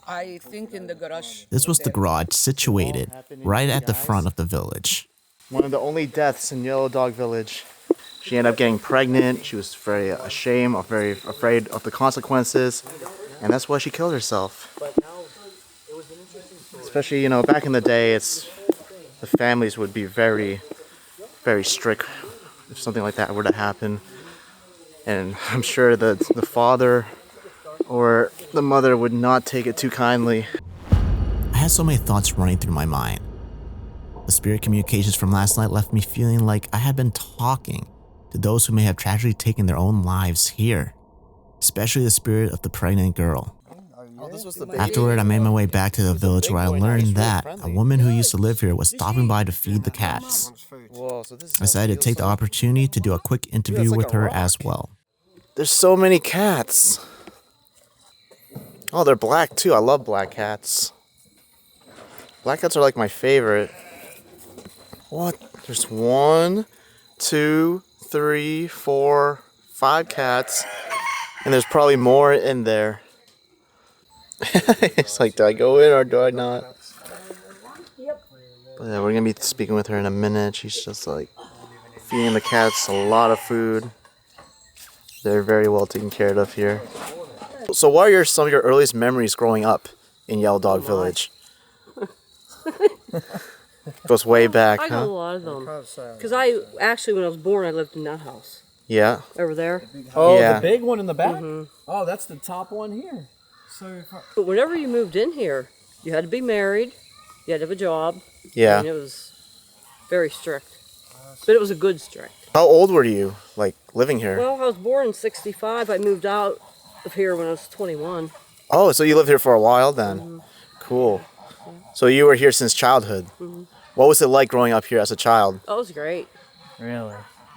I think in the garage. This was the garage situated right at the front of the village. One of the only deaths in Yellow Dog Village. She ended up getting pregnant. She was very ashamed, or very afraid of the consequences. And that's why she killed herself. Especially, you know, back in the day, the families would be very, very strict if something like that were to happen. And I'm sure the father or the mother would not take it too kindly. I had so many thoughts running through my mind. The spirit communications from last night left me feeling like I had been talking to those who may have tragically taken their own lives here, especially the spirit of the pregnant girl. Afterward, I made my way back to the village where I learned that a woman who used to live here was stopping by to feed the cats. I decided to take the opportunity to do a quick interview with her as well. There's so many cats. Oh, they're black too. I love black cats. Black cats are like my favorite. What? There's 1, 2, 3, 4, 5 cats. And there's probably more in there. It's like, do I go in or do I not? But yeah, we're going to be speaking with her in a minute. She's just like feeding the cats a lot of food. They're very well taken care of here. So what are some of your earliest memories growing up in Yellow Dog Village? Goes way back, I got a lot of them. Because I actually, when I was born, I lived in that house. Yeah. Over there. Oh, Yeah. the big one in the back? Mm-hmm. Oh, that's the top one here. So, But whenever you moved in here, you had to be married, you had to have a job. Yeah. And it was very strict. But it was a good strict. How old were you, like, living here? Well, I was born in 65. I moved out of here when I was 21. Oh, so you lived here for a while then? Cool. So you were here since childhood. What was it like growing up here as a child? Oh, it was great. Really?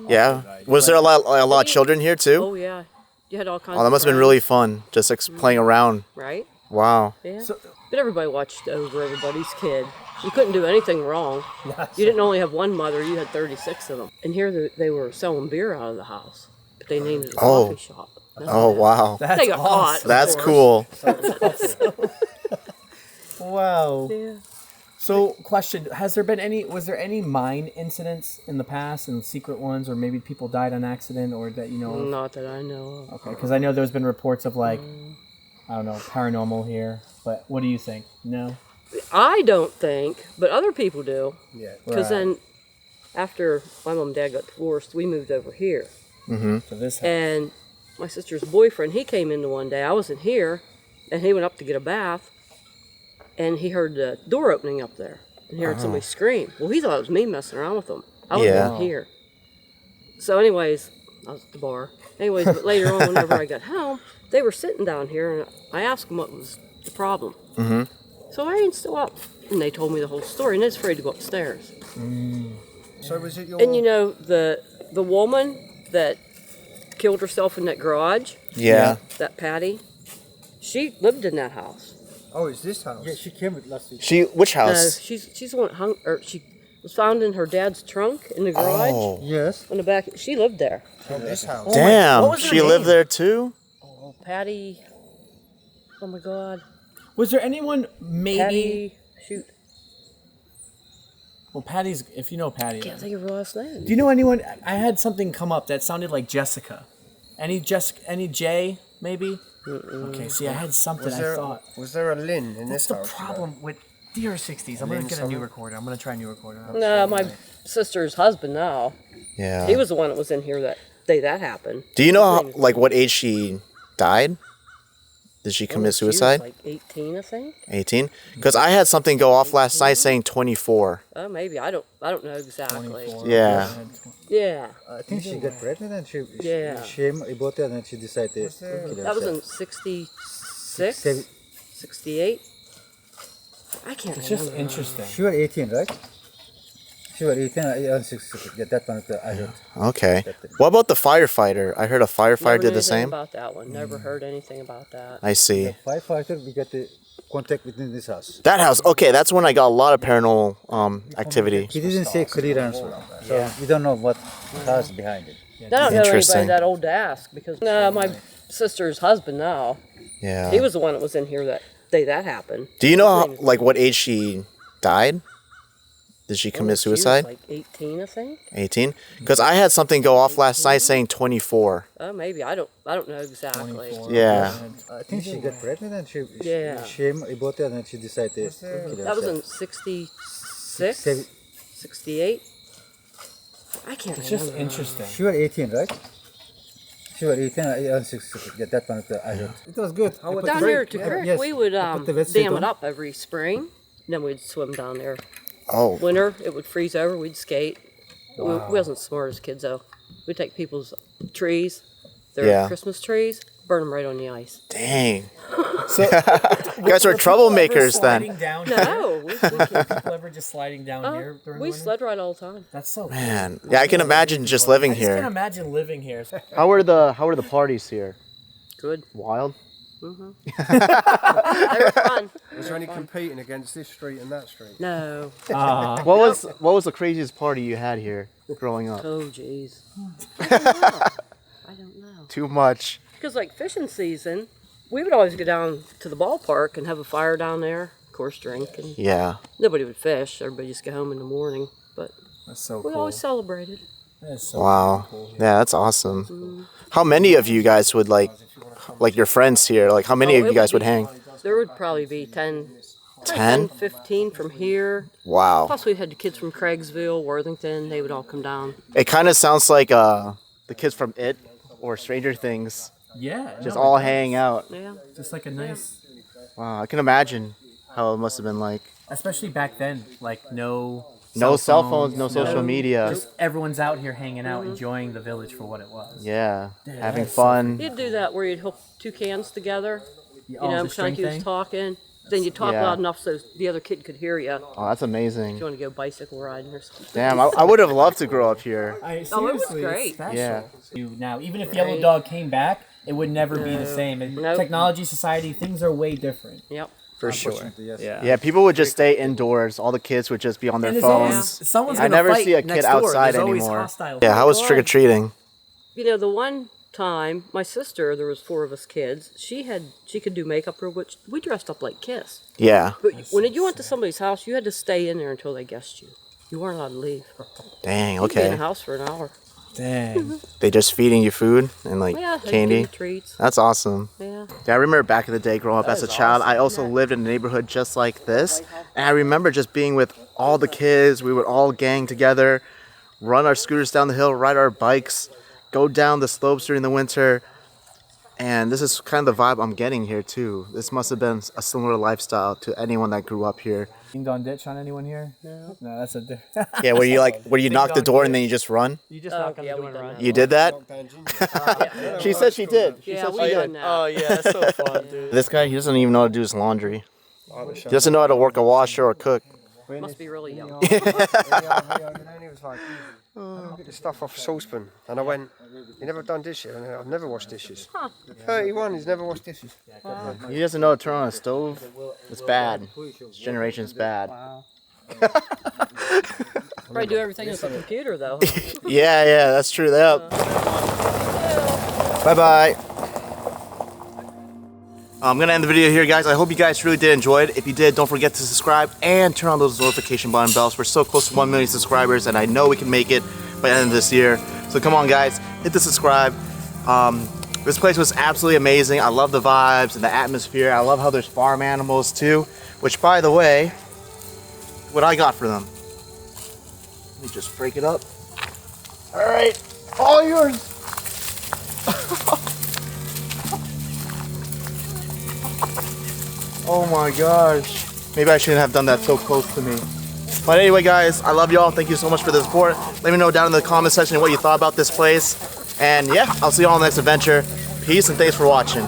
Yeah. Was there a lot of children here too? Oh, yeah. You had all kinds Oh, that of must have been really fun, just playing around. Right? Wow. Yeah. But everybody watched over everybody's kid. You couldn't do anything wrong. You didn't only have one mother, you had 36 of them. And here they were selling beer out of the house. But they named it a coffee shop. Oh, wow. That's they got awesome. caught. That's cool. Wow. Yeah. So, question: was there any mine incidents in the past, and secret ones, or maybe people died on accident, or that you know? Not that I know of. Okay, because I know there's been reports of like, I don't know, paranormal here. But what do you think? No. I don't think, but other people do. Yeah. Because then, after my mom and dad got divorced, we moved over here. So this. And my sister's boyfriend, he came in one day. I wasn't here, and he went up to get a bath, and he heard the door opening up there, and he heard somebody scream. Well, he thought it was me messing around with him. I wasn't here. So, anyways, I was at the bar. Anyways, but later on, whenever I got home, they were sitting down here, and I asked them what was the problem. So I ain't still up, and they told me the whole story, and I was afraid to go upstairs. So was it your... And you know, the woman that killed herself in that garage, Yeah. that Patty, she lived in that house. Oh, it's this house? Yeah, she came with last week. Which No, house? she's the one she was found in her dad's trunk in the garage. Oh. Yes. On the back, she lived there. Oh, this house. Damn. what was her She lived name? there too? Oh, Patty. Oh my God. Was there anyone maybe? Patty. Shoot. Well, Patty's. If you know Patty. Can't think of her last name. Do you know anyone? I had something come up that sounded like Jessica. Any J maybe? Okay, see, I had something I thought. Was there a Lynn in What's this the house? problem with DR60s? I'm gonna get a new recorder. I'm gonna try a new recorder. No, my sister's husband now. Yeah. He was the one that was in here that day that happened. Do you know what age she died? Did she commit suicide? She was like 18, I think. 18? Because I had something go off last night saying 24. Oh, maybe. I don't know exactly. Yeah. Yeah. I think she got pregnant and she Yeah. came about it and she decided to kill herself. That was in 66, 68. I can't It's remember. just interesting. She was 18, right? She was 18 and 66. Yeah, that one I heard. Okay. What about the firefighter? I heard a firefighter Never did knew the anything same. about that one. Never heard anything about that. I see. The firefighter, we got the contact within this house. That house. Okay, that's when I got a lot of paranormal activity. He didn't say clear answer, so we don't know what house behind it. I don't know anybody Interesting. that old to ask because my sister's husband now. Yeah. He was the one that was in here that day that happened. Do you know what age she died? Did she commit suicide? She was like 18, I think. 18? Because I had something go off last night saying 24. Oh, maybe. I don't know exactly. Yeah. I think she got pregnant and she Yeah. came about it and she decided to kill That was herself. in 66, 68. I can't It's just remember. interesting. She was 18, right? She was 18 and 66. Yeah, that one I heard. It was good. Down here at the creek, Yes. we would I put the wetsuit dam on. it up every spring. Then we'd swim down there. Oh. Winter, it would freeze over. We'd skate. We wasn't smart as kids though. We'd take people's trees, Their Christmas trees, burn them right on the ice. Dang. So, You guys are troublemakers then. No, People ever just sliding down here during the we winter? sled ride all the time. That's so Man, yeah, I can imagine just living I just can't here. imagine living here. How were the parties here? Good. Wild? They were fun. Was there any competing against this street and that street? No. What was the craziest party you had here growing up? Oh, jeez. I don't know. Too much. Because like fishing season, we would always go down to the ballpark and have a fire down there, of course, drink. And Yeah. nobody would fish. Everybody just go home in the morning. But That's so we cool. always celebrated. That's so Wow. cool. Yeah, that's awesome. How many of you guys would like your friends here? Like how many of you guys would hang? There would probably be 10, 10? 15 from here. Wow. Plus we had the kids from Craigsville, Worthington. They would all come down. It kind of sounds like the kids from It or Stranger Things Yeah. just no, all it does. hang out. Yeah. Just like a nice, Wow, I can imagine how it must have been like. especially back then, like no Cell phones, no social media. Just everyone's out here hanging out, enjoying the village for what it was. Yeah, having that's so fun. You'd do that where you'd hook two cans together. You Oh, know, the pretend string like you was thing? talking. Then you talk Yeah. loud enough so the other kid could hear you. Oh, that's amazing. You want to go bicycle riding or something. Damn, I would have loved to grow up here. I, Oh, it was seriously, great. It's special. Yeah. Now, even if Yellow Dog came back, it would never be the same. And Nope. Technology, society, things are way different. Yep. For sure. Yeah. Yeah, people would just stay indoors. All the kids would just be on their And there's phones. always, someone's I gonna never fight see a kid next door. outside There's always anymore. hostile Yeah, how was God. trick or treating? You know, the one time my sister, there was 4 of us kids. She could do makeup real good. We dressed up like Kiss. Yeah. But when you went to somebody's house, you had to stay in there until they guessed you. You weren't allowed to leave. Dang. You could be in the Okay. house for an hour. Dang. They just feeding you food and like Yeah, they'd give candy. you treats. That's awesome. Yeah. Yeah, I remember back in the day growing up as a child, I also lived in a neighborhood just like this. And I remember just being with all the kids. We would all gang together, run our scooters down the hill, ride our bikes, go down the slopes during the winter. And this is kind of the vibe I'm getting here too. This must have been a similar lifestyle to anyone that grew up here. Ding dong ditch on anyone here? No, that's a different. Yeah, where you knock the door and then you just run? You just knock on the yeah, door we and done run. that. You did that? She said she did. She Yeah, said we she done did. that. Oh yeah, that's so fun, dude. This guy, he doesn't even know how to do his laundry. He doesn't know how to work a washer or cook. Must be really young. He was like, get the stuff off a saucepan. And I went, you never done dishes? And I've never washed dishes. 31, he's never washed dishes. He doesn't know how to turn on a stove. It's bad. This generation's bad. Probably do everything with a computer, though. Yeah, that's true. Yep. Bye-bye. I'm going to end the video here, guys. I hope you guys really did enjoy it. If you did, don't forget to subscribe and turn on those notification button bells. We're so close to 1 million subscribers, and I know we can make it by the end of this year. So come on, guys. Hit the subscribe. This place was absolutely amazing. I love the vibes and the atmosphere. I love how there's farm animals, too. Which, by the way, what I got for them. Let me just break it up. All right. All yours. Oh my gosh. Maybe I shouldn't have done that so close to me. But anyway, guys, I love y'all. Thank you so much for the support. Let me know down in the comment section what you thought about this place. And yeah, I'll see you all in the next adventure. Peace and thanks for watching.